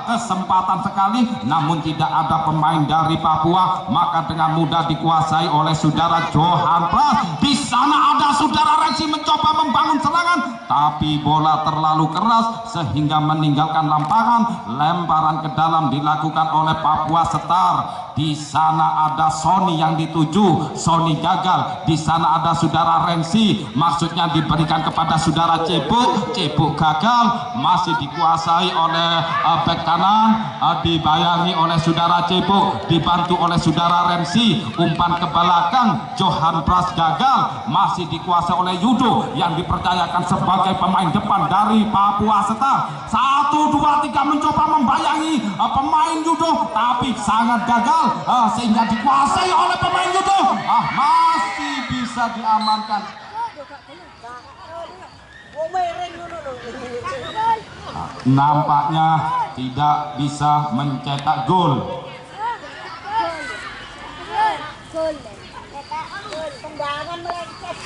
[SPEAKER 1] Kesempatan sekali, namun tidak ada pemain dari Papua, maka dengan mudah dikuasai oleh saudara Johan Pras. Di sana ada saudara Rensi mencoba membangun serangan, tapi bola terlalu keras sehingga meninggalkan lapangan. Lemparan ke dalam dilakukan oleh Papua Setar. Di sana ada Sony yang dituju, Sony gagal. Di sana ada saudara Rensi, maksudnya diberikan kepada saudara Cebok. Cebok gagal, masih dikuasai oleh bek kanan. Dibayangi oleh saudara Cebok, dibantu oleh saudara Rensi. Umpan ke belakang, Johan Pras gagal, masih dikuasai oleh Yudo yang dipercayakan sebagai pemain depan dari Papua Setar. 1, 2, 3 mencoba membayangi pemain Yudo, tapi sangat gagal, sehingga dikuasai oleh pemain Yudo. Masih bisa diamankan. Nampaknya tidak bisa mencetak gol.
[SPEAKER 2] Tendangan melencet.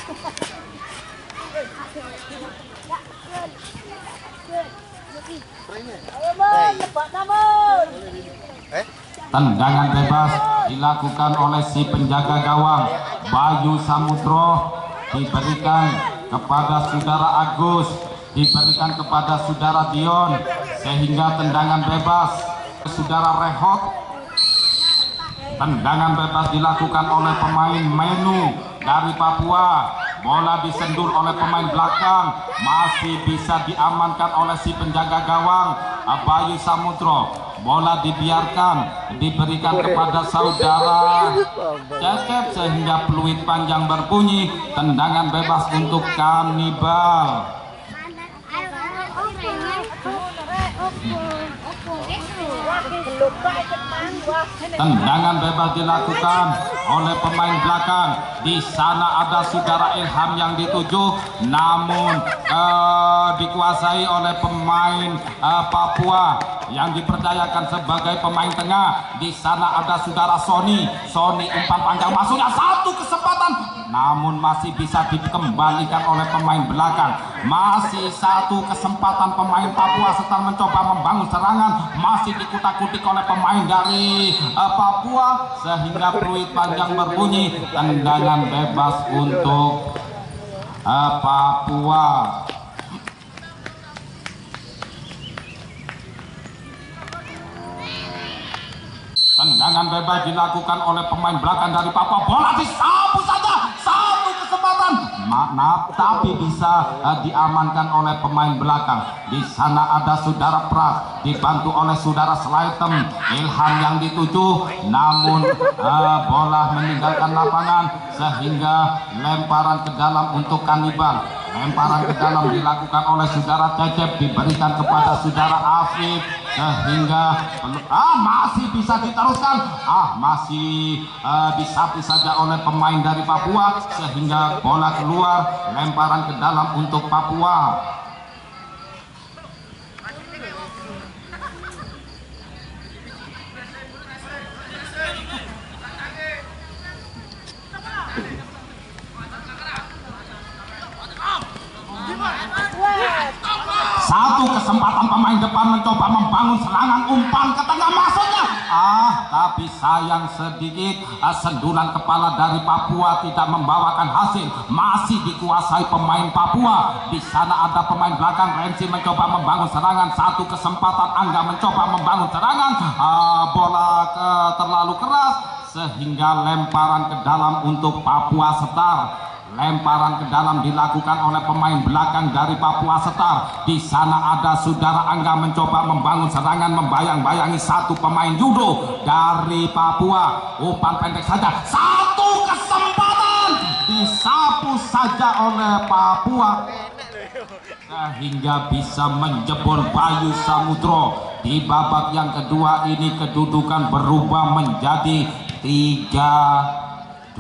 [SPEAKER 1] Tendangan bebas dilakukan oleh si penjaga gawang Bayu Samudro, diberikan kepada saudara Agus, diberikan kepada saudara Dion, sehingga tendangan bebas saudara Rehot. Tendangan bebas dilakukan oleh pemain Menu dari Papua. Bola disendur oleh pemain belakang, masih bisa diamankan oleh si penjaga gawang Bayu Samudro. Bola dibiarkan, diberikan kepada saudara Cecep, sehingga peluit panjang berbunyi. Tendangan bebas untuk Kanibal. Tendangan bebas dilakukan oleh pemain belakang. Di sana ada saudara Ilham yang dituju, namun dikuasai oleh pemain Papua yang dipercayakan sebagai pemain tengah. Di sana ada saudara Sony. Sony umpan panjang, masuknya 1 kesempatan, namun masih bisa dikembalikan oleh pemain belakang. Masih 1 kesempatan pemain Papua Setar mencoba membangun serangan, masih dikutak-kutik oleh pemain dari Papua, sehingga peluit panjang berbunyi. Tendangan bebas untuk Papua. Tendangan bebas dilakukan oleh pemain belakang dari Papua. Bola disapu saja, tapi bisa diamankan oleh pemain belakang. Di sana ada saudara Pras dibantu oleh saudara Slaitem. Ilham yang dituju, namun bola meninggalkan lapangan sehingga lemparan ke dalam untuk Kanibal. Lemparan ke dalam dilakukan oleh saudara Cecep, diberikan kepada saudara Afif sehingga masih bisa diteruskan, masih disapu saja oleh pemain dari Papua sehingga bola keluar. Lemparan ke dalam untuk Papua. Satu kesempatan pemain depan mencoba membangun serangan, umpan ke tengah maksudnya. Tapi sayang sedikit, sendulan kepala dari Papua tidak membawakan hasil. Masih dikuasai pemain Papua. Di sana ada pemain belakang, Renzi mencoba membangun serangan. Satu kesempatan, Angga mencoba membangun serangan. Bola terlalu keras sehingga lemparan ke dalam untuk Papua Setar. Lemparan ke dalam dilakukan oleh pemain belakang dari Papua Setar. Di sana ada saudara Angga mencoba membangun serangan, membayang-bayangi satu pemain judo dari Papua. Umpan pendek saja, satu kesempatan disapu saja oleh Papua sehingga bisa menjebol Bayu Samudro. Di babak yang kedua ini kedudukan berubah menjadi 3-2.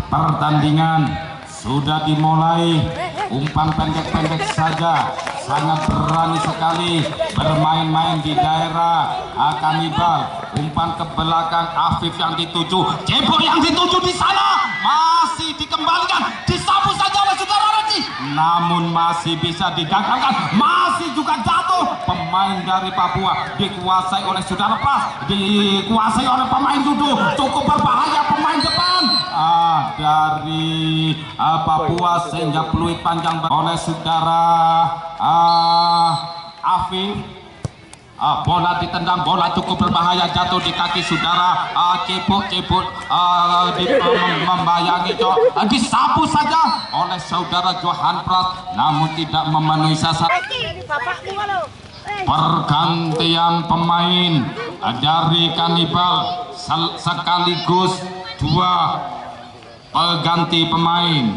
[SPEAKER 1] Pertandingan sudah dimulai. Umpan pendek-pendek saja, sangat berani sekali bermain-main di daerah Kanibal. Umpan ke belakang, Afif yang dituju, Cebok yang dituju di sana, masih dikembalikan, disapu saja oleh saudara Renzi, namun masih bisa digagalkan, masih juga jatuh. Pemain dari Papua dikuasai oleh saudara Pras, dikuasai oleh pemain judo, cukup berbahaya pemain depan dari Papua sehingga peluit panjang oleh saudara Afif. Bola ditendang, bola cukup berbahaya, jatuh di kaki saudara Cebok membayangi disapu saja oleh saudara Johan Pras, namun tidak memenuhi sasaran. Pergantian pemain dari Kanibal sekaligus dua pengganti pemain.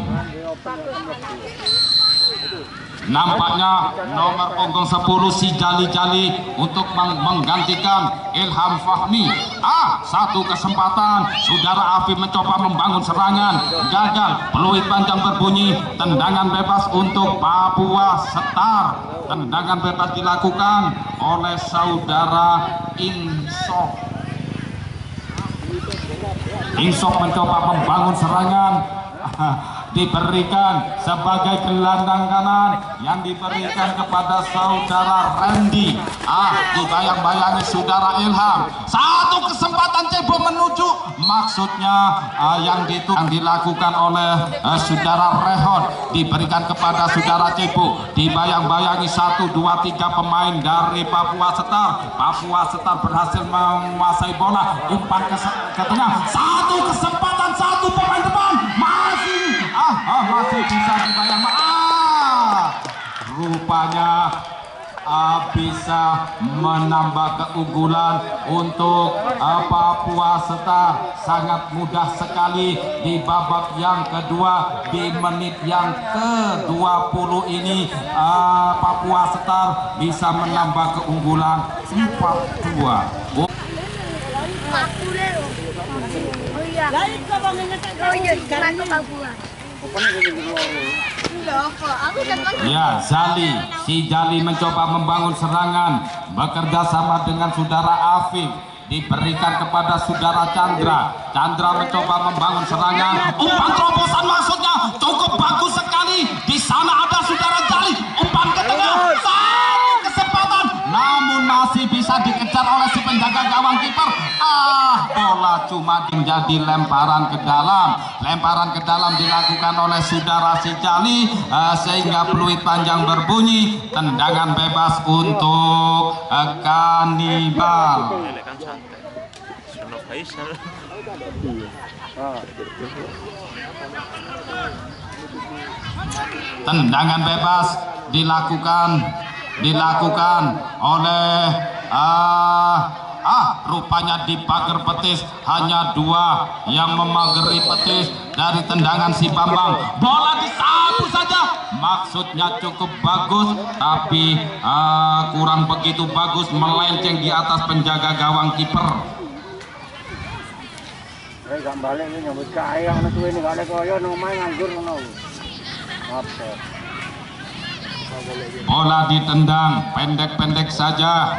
[SPEAKER 1] Nampaknya nomor punggung 10 si Jali untuk menggantikan Ilham Fahmi. Satu kesempatan, saudara Afif mencoba membangun serangan, gagal. Peluit panjang berbunyi, tendangan bebas untuk Papua Setar. Tendangan bebas dilakukan oleh saudara Insok. Insok mencoba membangun serangan, diberikan sebagai gelandang kanan yang diberikan kepada saudara Randy. Dibayang-bayangi saudara Ilham. Satu kesempatan Cebok menuju, maksudnya yang dilakukan oleh saudara Rehon, diberikan kepada saudara Cebok. Dibayang-bayangi 1, 2, 3 pemain dari Papua Setar. Papua Setar berhasil menguasai bola, umpan ke tengah. Satu kesempatan, satu pemain depan masih bisa dibayang. Rupanya bisa menambah keunggulan untuk Papua Setar. Sangat mudah sekali di babak yang kedua, di menit yang ke-20 ini Papua Setar bisa menambah keunggulan 4-2. Ya, si Jali mencoba membangun serangan, bekerja sama dengan saudara Afif, diberikan kepada saudara Chandra. Chandra mencoba membangun serangan, umpan terobosan maksudnya cukup bagus sekali. Di sana ada saudara Jali, umpan ke tengah, satu kesempatan, namun masih bisa dikejar oleh si penjaga gawang kiper. Bola cuma menjadi lemparan ke dalam. Lemparan ke dalam dilakukan oleh saudara si Jali sehingga peluit panjang berbunyi. Tendangan bebas untuk Kanibal.
[SPEAKER 3] Faisal.
[SPEAKER 1] Tendangan bebas dilakukan oleh rupanya di pagar petis hanya 2 yang memageri petis dari tendangan si Bambang. Bola disapu saja, maksudnya cukup bagus tapi kurang begitu bagus, melenceng di atas penjaga gawang kiper.
[SPEAKER 4] Gak balik ini nyambut kaya anak tuh ini gak ada koyo nomai nganggur ngono. Apa?
[SPEAKER 1] Bola ditendang pendek-pendek saja,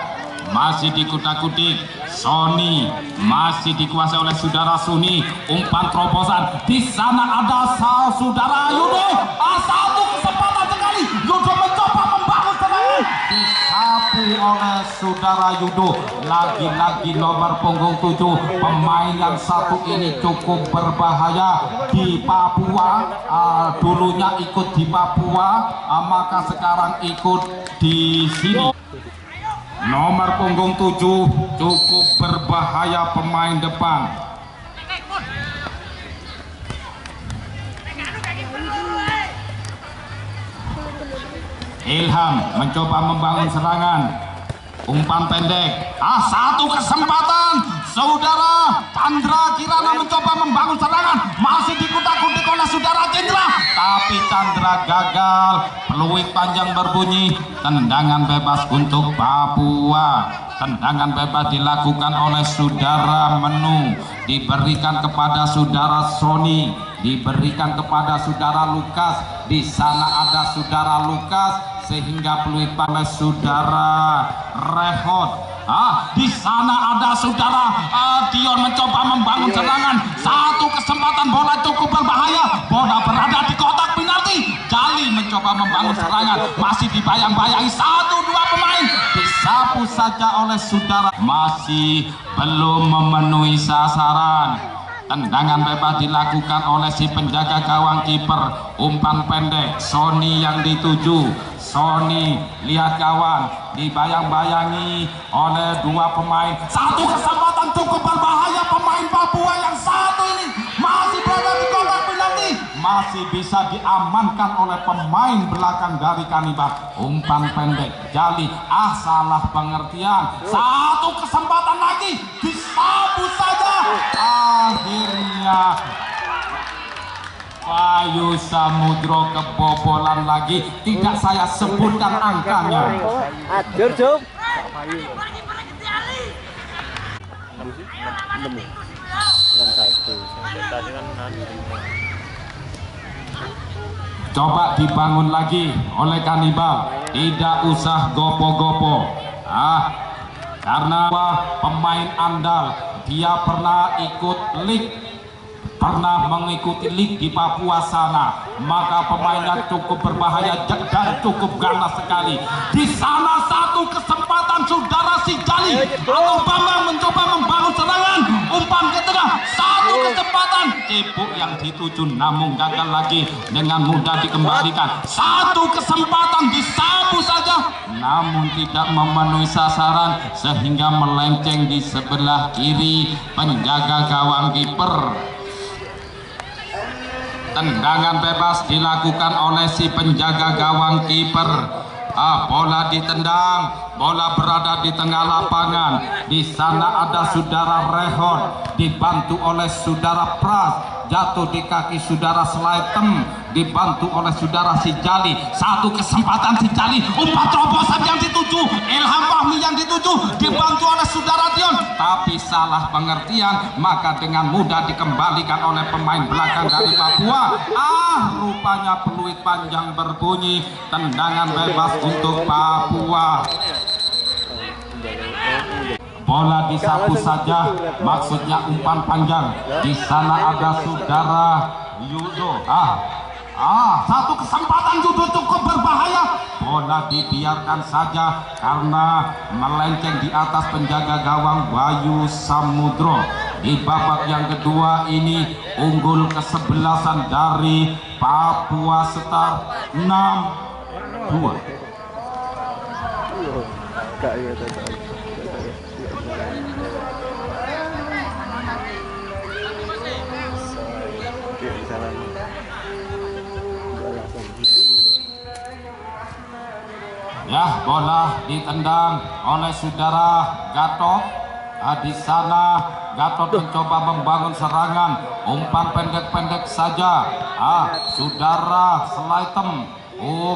[SPEAKER 1] masih dikutak-kutik. Sony masih dikuasai oleh saudara Suni. Umpan terobosan, di sana ada saudara Yudo. Satu kesempatan sekali, Yudo mencoba membangun serangan, disapu oleh saudara Yudo. Lagi-lagi nomor punggung 7, pemain yang satu ini cukup berbahaya di Papua. Dulunya ikut di Papua, maka sekarang ikut di sini. Nomor punggung 7 cukup berbahaya pemain depan. Ilham mencoba membangun serangan. Umpan pendek. Satu kesempatan. Saudara Chandra Kirana mencoba membangun serangan. Masih dikutak-kutik oleh saudara Chandra. Tapi Chandra gagal. Peluit panjang berbunyi. Tendangan bebas untuk Papua. Tendangan bebas dilakukan oleh saudara Menu. Diberikan kepada saudara Sony. Diberikan kepada saudara Lukas. Di sana ada saudara Lukas. Sehingga peluit oleh saudara Rehot. Di sana ada saudara Dion mencoba membangun serangan. Satu kesempatan, bola cukup berbahaya. Bola berada di kotak penalti. Jali mencoba membangun serangan, masih dibayang-bayangi 1-2 pemain. Disapu saja oleh saudara. Masih belum memenuhi sasaran. Tendangan bebas dilakukan oleh si penjaga gawang kiper. Umpan pendek, Sony yang dituju. Sony lihat kawan, dibayang-bayangi oleh 2 pemain. Satu kesempatan cukup berbahaya, pemain Papua yang satu ini masih berada di kotak penalti. Masih bisa diamankan oleh pemain belakang dari Kanibar. Umpan pendek, Jali, salah pengertian. Satu kesempatan lagi, disapu saja. Akhirnya Bayu Samudro kebobolan lagi. Tidak saya sebutkan angkanya.
[SPEAKER 4] Ajar, Jom.
[SPEAKER 1] Coba dibangun lagi oleh Kanibal. Tidak usah gopo-gopo. Karena pemain andal, dia pernah ikut pernah mengikuti lig di Papua sana, maka pemainnya cukup berbahaya dan cukup ganas sekali. Di sana satu kesempatan saudara si Jali atau Bambang mencoba membangun serangan. Umpan ke tengah, satu kesempatan, cebok yang dituju namun gagal lagi, dengan mudah dikembalikan. Satu kesempatan disapu saja, namun tidak memenuhi sasaran sehingga melenceng di sebelah kiri penjaga gawang kiper. Tendangan bebas dilakukan oleh si penjaga gawang kiper. Bola ditendang, bola berada di tengah lapangan. Di sana ada saudara Rehon, dibantu oleh saudara Pras. Jatuh di kaki saudara Slaitem, dibantu oleh saudara si Jali. Satu kesempatan si Jali, umpan terobosan yang dituju, Ilham Fahmi yang dituju, dibantu oleh saudara Dion, tapi salah pengertian, maka dengan mudah dikembalikan oleh pemain belakang dari Papua. Rupanya peluit panjang berbunyi. Tendangan bebas untuk Papua. Bola disapu saja, maksudnya umpan panjang. Di sana ada saudara Yudo. Satu kesempatan Yudo cukup berbahaya. Bola dibiarkan saja karena melenceng di atas penjaga gawang Bayu Samudro. Di babak yang kedua ini unggul kesebelasan dari Papua Star 6-2. Ya, bola ditendang oleh saudara Gatot. Di sana Gatot mencoba membangun serangan, umpan pendek-pendek saja. Saudara Slaitem.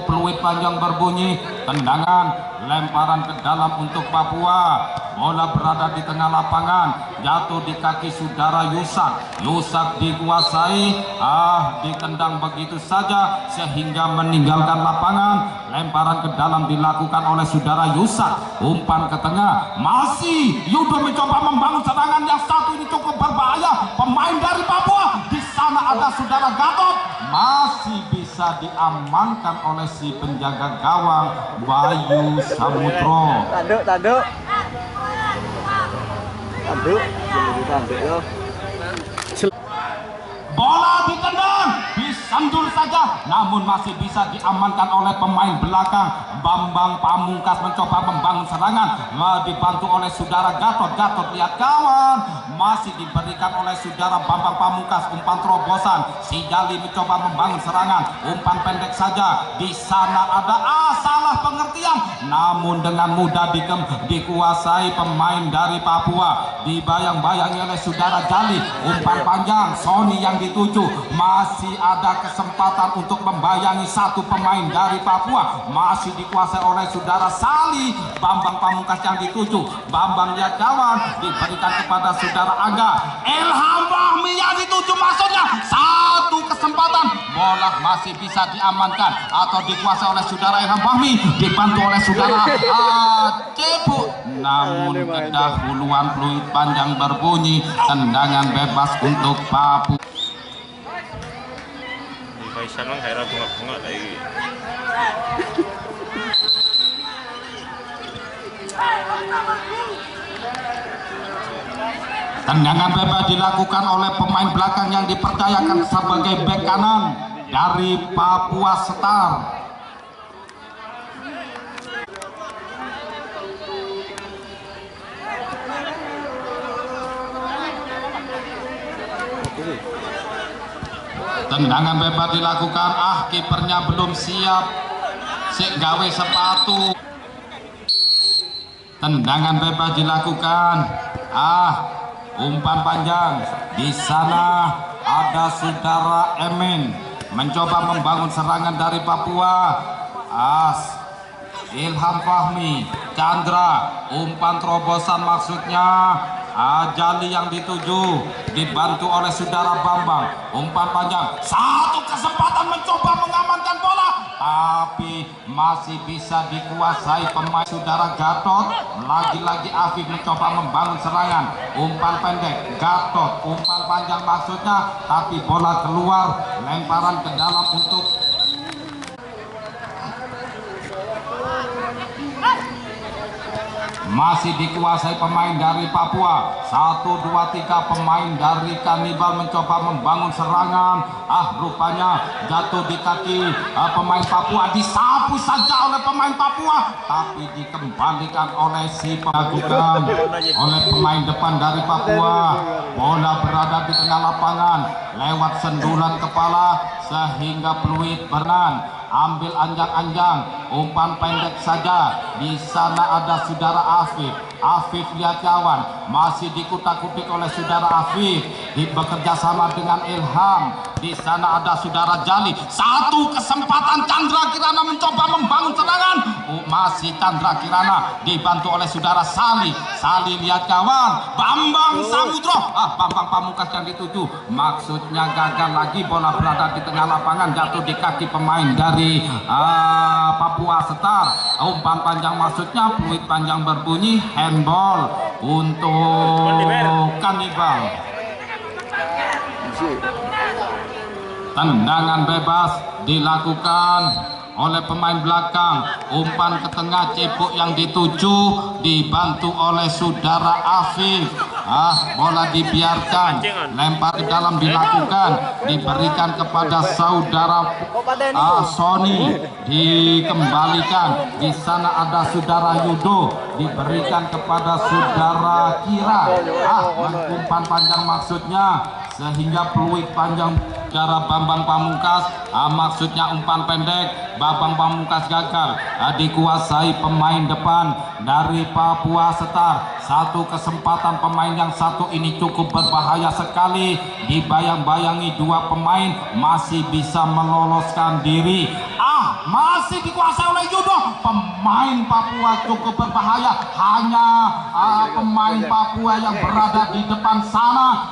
[SPEAKER 1] Peluit panjang berbunyi, tendangan, lemparan ke dalam untuk Papua. Bola berada di tengah lapangan, jatuh di kaki saudara Yusak. Yusak dikuasai, ditendang begitu saja sehingga meninggalkan lapangan. Lemparan ke dalam dilakukan oleh saudara Yusak. Umpan ke tengah, masih Yudo mencoba membangun serangan yang satu ini cukup berbahaya. Pemain dari Papua, di sana ada saudara Gatot, masih bisa diamankan oleh si penjaga gawang Bayu Samudro.
[SPEAKER 3] Tanduk yo.
[SPEAKER 1] Bola ditendang, disandul saja, namun masih bisa diamankan oleh pemain belakang. Bambang Pamungkas mencoba membangun serangan, dibantu oleh saudara Gatot. Gatot lihat kawan, masih diberikan oleh saudara Bambang Pamungkas umpan terobosan. Si Jali mencoba membangun serangan, umpan pendek saja. Di sana ada salah pengertian, namun dengan mudah dikuasai pemain dari Papua. Dibayang-bayangi oleh saudara Jali, umpan panjang, Sony yang dituju. Masih ada kesempatan untuk membayangi satu pemain dari Papua, masih dikuasai oleh saudara Sali. Bambang Pamungkas yang dituju, Bambang lihat kawan, diberikan kepada saudara Angga. Ilham Fahmi yang dituju, maksudnya satu kesempatan, bola masih bisa diamankan atau dikuasai oleh saudara Ilham Fahmi, dibantu oleh saudara Cepu. Namun kedahuluan peluit panjang berbunyi, tendangan bebas untuk Papua.
[SPEAKER 5] Faisal mang haira bunga-bunga lagi.
[SPEAKER 1] Tendangan bebas dilakukan oleh pemain belakang yang dipercayakan sebagai bek kanan dari Papua Star. Tendangan bebas dilakukan, kipernya belum siap, sik gawe sepatu. Tendangan bebas dilakukan, umpan panjang. Di sana ada saudara Emen mencoba membangun serangan dari Papua. Ilham Fahmi, Chandra, umpan terobosan maksudnya. Jali yang dituju, dibantu oleh saudara Bambang. Umpan panjang, satu kesempatan mencoba mengamankan bola, tapi masih bisa dikuasai pemain saudara Gatot. Lagi-lagi Afif mencoba membangun serangan, umpan pendek Gatot, umpan panjang maksudnya, tapi bola keluar, lemparan ke dalam untuk masih dikuasai pemain dari Papua. 1, 2, 3 pemain dari Kanibal mencoba membangun serangan. Rupanya jatuh di kaki pemain Papua, disapu saja oleh pemain Papua, tapi dikembalikan oleh si pelakukan oleh pemain depan dari Papua. Bola berada di tengah lapangan, lewat sendulan kepala sehingga peluit berenang. Ambil anjang-anjang, umpan pendek saja. Di sana ada saudara Afif. Afif lihat kawan, masih dikutak-kutik oleh saudara Afif, bekerja sama dengan Ilham. Di sana ada saudara Jali. Satu kesempatan, Chandra Kirana mencoba membangun serangan. Masih Chandra Kirana dibantu oleh saudara Sali. Sali lihat kawan, Bambang Samudro. Bambang Pamungkas yang dituju, maksudnya gagal lagi. Bola berada di tengah lapangan, jatuh di kaki pemain dari Papua Star. Umpan panjang maksudnya, peluit panjang berbunyi, handball untuk Kanibal. Tendangan bebas dilakukan oleh pemain belakang. Umpan ke tengah, Cepuk yang dituju, dibantu oleh saudara Afif. Bola dibiarkan, lempar ke dalam dilakukan, diberikan kepada saudara Sony, dikembalikan. Di sana ada saudara Yudo, diberikan kepada saudara Kira. Umpan panjang maksudnya, sehingga peluit panjang saudara Bambang Pamungkas, maksudnya umpan pendek. Bambang Pamungkas gagal, dikuasai pemain depan dari Papua Setar. Satu kesempatan pemain yang satu ini cukup berbahaya sekali, dibayang-bayangi dua pemain masih bisa meloloskan diri. Masih dikuasai oleh Yudo. Pemain Papua cukup berbahaya, hanya pemain Papua yang berada di depan sana,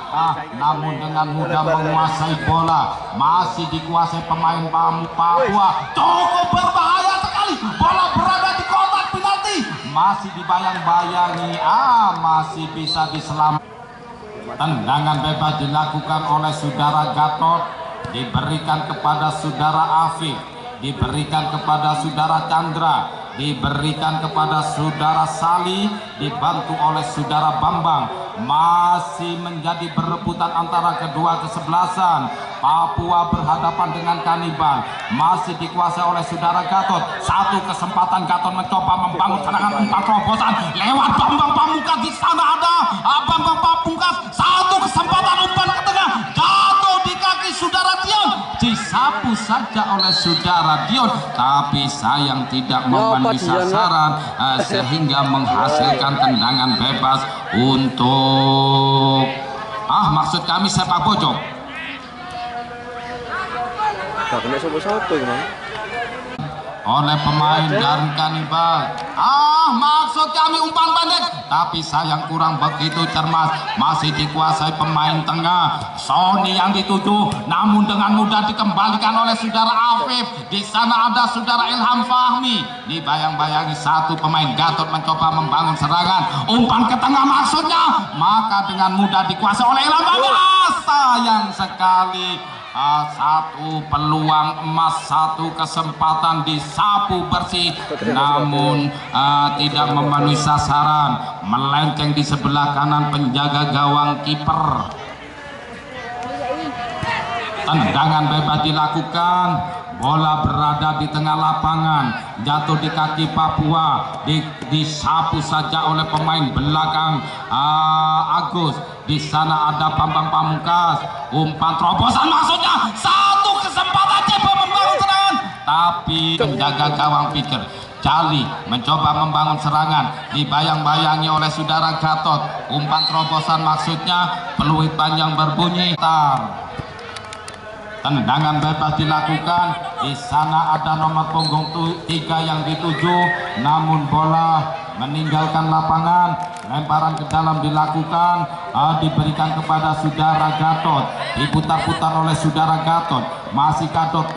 [SPEAKER 1] namun dengan mudah menguasai bola. Masih dikuasai pemain Papua, cukup berbahaya sekali. Bola berada di kotak penalti, masih dibayang-bayangi, masih bisa diselamatkan. Tendangan bebas dilakukan oleh saudara Gatot, diberikan kepada saudara Afif, diberikan kepada saudara Chandra, diberikan kepada saudara Sali, dibantu oleh saudara Bambang. Masih menjadi berebutan antara kedua kesebelasan. Papua berhadapan dengan Kanibal, masih dikuasai oleh saudara Gatot. Satu kesempatan Gatot mencoba membangun serangan umpan terobosan lewat Bambang Pamungkas. Di sana ada Bambang Pamungkas, satu kesempatan umpan ke tengah, jatuh di kaki saudara Dion, disapu saja oleh saudara Dion, tapi sayang tidak memenuhi sasaran, sehingga menghasilkan tendangan bebas untuk maksud kami sepak pojok.
[SPEAKER 3] Gak kena sopo-sopo gimana?
[SPEAKER 1] Oleh pemain dari Kanibal. Maksud kami umpan pendek, tapi sayang kurang begitu cermas. Masih dikuasai pemain tengah, Sony yang dituju, namun dengan mudah dikembalikan oleh saudara Afif. Di sana ada saudara Ilham Fahmi, dibayang-bayangi satu pemain Gatot mencoba membangun serangan, umpan ke tengah maksudnya, maka dengan mudah dikuasai oleh Ilham Fahmi. Sayang sekali. Satu peluang emas, satu kesempatan disapu bersih, namun tidak memenuhi sasaran, melenceng di sebelah kanan penjaga gawang kiper. Tendangan bebas dilakukan, bola berada di tengah lapangan, jatuh di kaki Papua, disapu saja oleh pemain belakang Agus. Di sana ada Bambang Pamungkas, umpan terobosan maksudnya, satu kesempatan coba membangun serangan, tapi penjaga gawang pikir. Jali mencoba membangun serangan, dibayang-bayangi oleh saudara Gatot, umpan terobosan maksudnya, peluit panjang berbunyi. Tendangan bebas dilakukan, di sana ada nomor punggung 3 yang dituju, namun bola meninggalkan lapangan. Lemparan ke dalam dilakukan, diberikan kepada saudara Gatot, diputar-putar oleh saudara Gatot. Masih Gatot,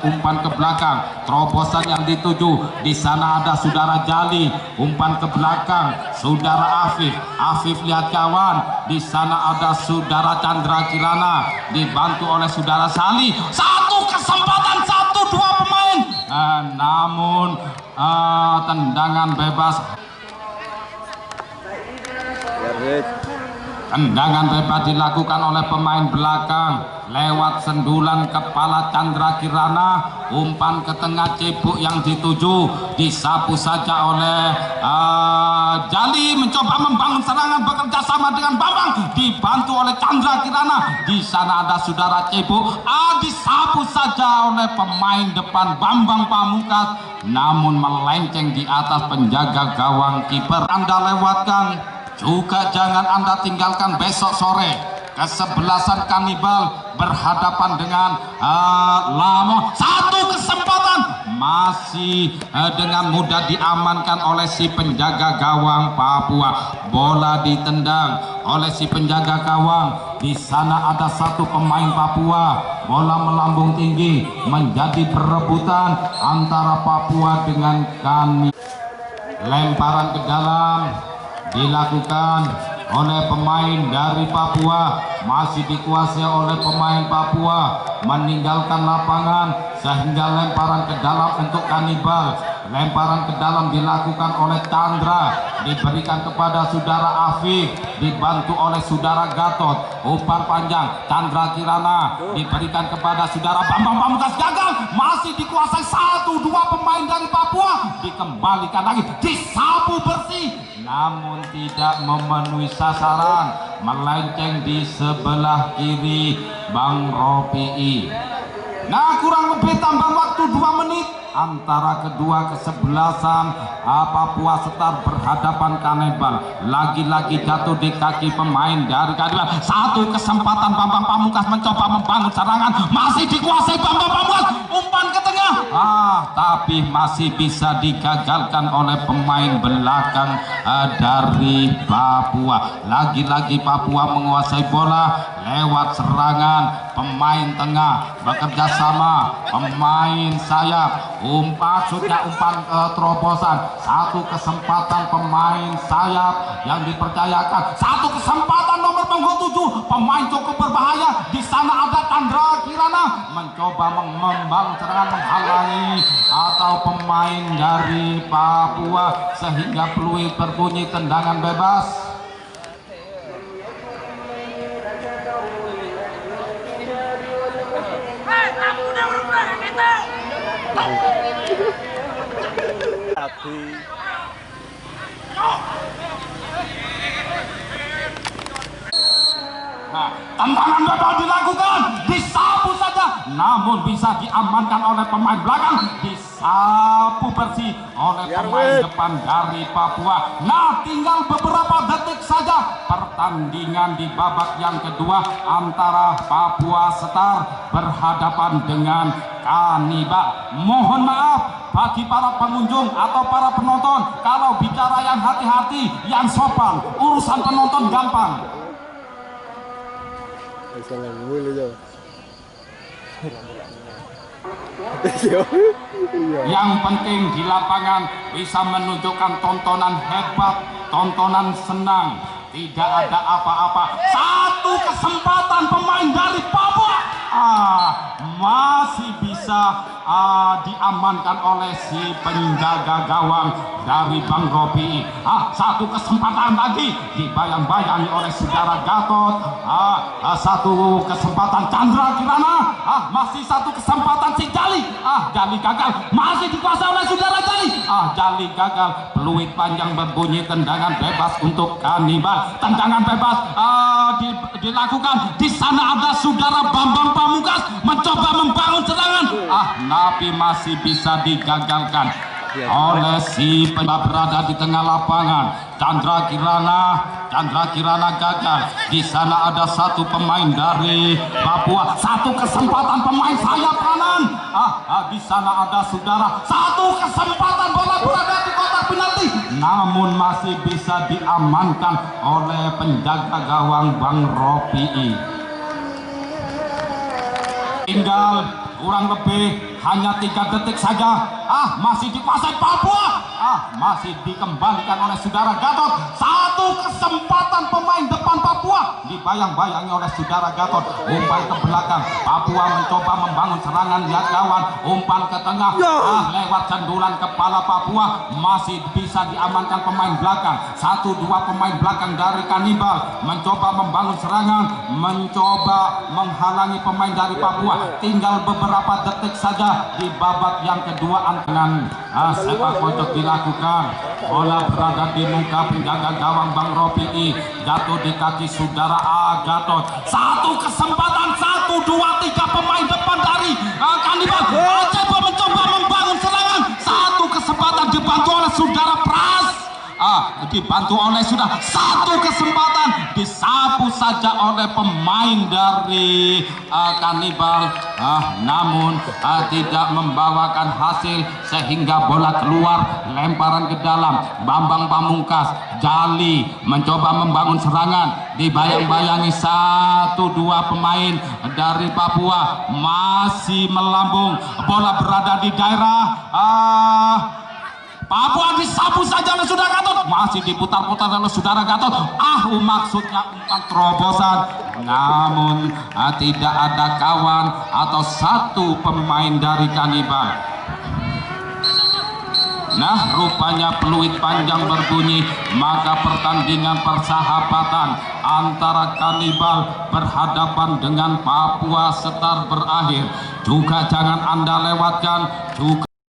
[SPEAKER 1] umpan ke belakang, terobosan yang dituju. Di sana ada saudara Jali, umpan ke belakang, saudara Afif. Afif lihat kawan, di sana ada saudara Chandra Kirana, dibantu oleh saudara Sali. Satu kesempatan, dua pemain, namun tendangan bebas. Tendangan bebas dilakukan oleh pemain belakang lewat sendulan kepala Chandra Kirana, umpan ke tengah cebok yang dituju, disapu saja oleh Jali, mencoba membangun serangan bekerja sama dengan Bambang, dibantu oleh Chandra Kirana. Di sana ada saudara cebok, disapu saja oleh pemain depan Bambang Pamungkas, namun melenceng di atas penjaga gawang kiper. Anda lewatkan juga jangan Anda tinggalkan besok sore. Kesebelasan Kanibal berhadapan dengan Lamo. Satu kesempatan masih dengan mudah diamankan oleh si penjaga gawang Papua. Bola ditendang oleh si penjaga gawang. Di sana ada satu pemain Papua. Bola melambung tinggi, menjadi perebutan antara Papua dengan Kanibal. Lemparan ke dalam dilakukan oleh pemain dari Papua, masih dikuasai oleh pemain Papua, meninggalkan lapangan sehingga lemparan ke dalam untuk Kanibal. Lemparan ke dalam dilakukan oleh Chandra, diberikan kepada saudara Afif, dibantu oleh saudara Gatot. Umpan panjang Chandra Kirana diberikan kepada saudara Bambang Pamungkas, gagal, masih dikuasai 1-2 pemain dari Papua, dikembalikan lagi, disapu bersih, namun tidak memenuhi sasaran, melenceng di sebelah kiri Bang Ropi'i. Nah, kurang lebih tambah waktu 2 menit antara kedua kesebelasan. Papua Setar berhadapan Kanibal. Lagi-lagi jatuh di kaki pemain dari Kanibal. Satu kesempatan Bambang Pamungkas mencoba membangun serangan, masih dikuasai Bambang Pamungkas, umpan ke tengah. Tapi masih bisa digagalkan oleh pemain belakang dari Papua. Lagi-lagi Papua menguasai bola lewat serangan pemain tengah bekerja sama pemain sayap. Umpan terobosan. Satu kesempatan pemain sayap yang dipercayakan. Satu kesempatan nomor punggung 7, pemain cukup berbahaya. Di sana ada Chandra Kirana mencoba membangun serangan, menghalangi atau pemain dari Papua sehingga peluit berbunyi tendangan bebas. Nah, tendangan bebas dilakukan, disapu saja, namun bisa diamankan oleh pemain belakang, disapu bersih oleh pemain depan dari Papua. Nah, tinggal beberapa detik saja pertandingan di babak yang kedua antara Papua Setar berhadapan dengan Kanibal. Mohon maaf bagi para pengunjung atau para penonton, kalau bicara yang hati-hati, yang sopan, urusan penonton gampang. Yang penting di lapangan bisa menunjukkan tontonan hebat, tontonan senang, tidak ada apa-apa. Satu kesempatan pemain dari Papua masih bisa diamankan oleh si penjaga gawang dari Bang Ropi'i. Satu kesempatan lagi dibayang-bayangi oleh saudara Gatot. Satu kesempatan Chandra Kirana. Masih satu kesempatan si Jali. Jali gagal, masih dikuasai oleh saudara Jali. Jali gagal, peluit panjang berbunyi, tendangan bebas untuk Kanibal. Tendangan bebas dilakukan. Di sana ada saudara Bambang Pamungkas mencoba membangun serangan, tapi masih bisa digagalkan oleh si berada di tengah lapangan. Chandra Kirana gagal. Di sana ada satu pemain dari Papua. Satu kesempatan pemain sayap kanan. Di sana ada saudara. Satu kesempatan bola berada di kotak penalti, namun masih bisa diamankan oleh penjaga gawang Bang Ropi'i. Tinggal kurang lebih hanya 3 detik saja. Masih dikuasai Papua. Masih dikembalikan oleh saudara Gatot. Satu kesempatan pemain depan Papua dibayang-bayangi oleh saudara Gatot. Umpan ke belakang, Papua mencoba membangun serangan lihat kawan. Umpan ke tengah, lewat cendulan kepala Papua, masih bisa diamankan pemain belakang. 1-2 pemain belakang dari Kanibal mencoba membangun serangan, mencoba menghalangi pemain dari Papua. Tinggal beberapa detik saja di babak yang kedua. Dengan sepak pojok dilakukan, bola berada di muka penjaga gawang Bang Ropi'i, jatuh di kaki saudara Gatot. Satu kesempatan, 1, 2, 3 pemain depan dari Kanibal coba mencoba membangun serangan. Satu kesempatan dibantu oleh saudara Pras, dibantu oleh saudara. Satu kesempatan disapu saja oleh pemain dari Kanibal, namun tidak membawakan hasil sehingga bola keluar, lemparan ke dalam. Bambang Pamungkas, Jali mencoba membangun serangan, dibayang-bayangi 1-2 pemain dari Papua, masih melambung. Bola berada di daerah Papua, disapu saja oleh saudara Gatot, masih diputar-putar oleh saudara Gatot. Maksudnya umpan terobosan, namun tidak ada kawan atau satu pemain dari Kanibal. Nah, rupanya peluit panjang berbunyi, maka pertandingan persahabatan antara Kanibal berhadapan dengan Papua Setar berakhir. Juga jangan Anda lewatkan juga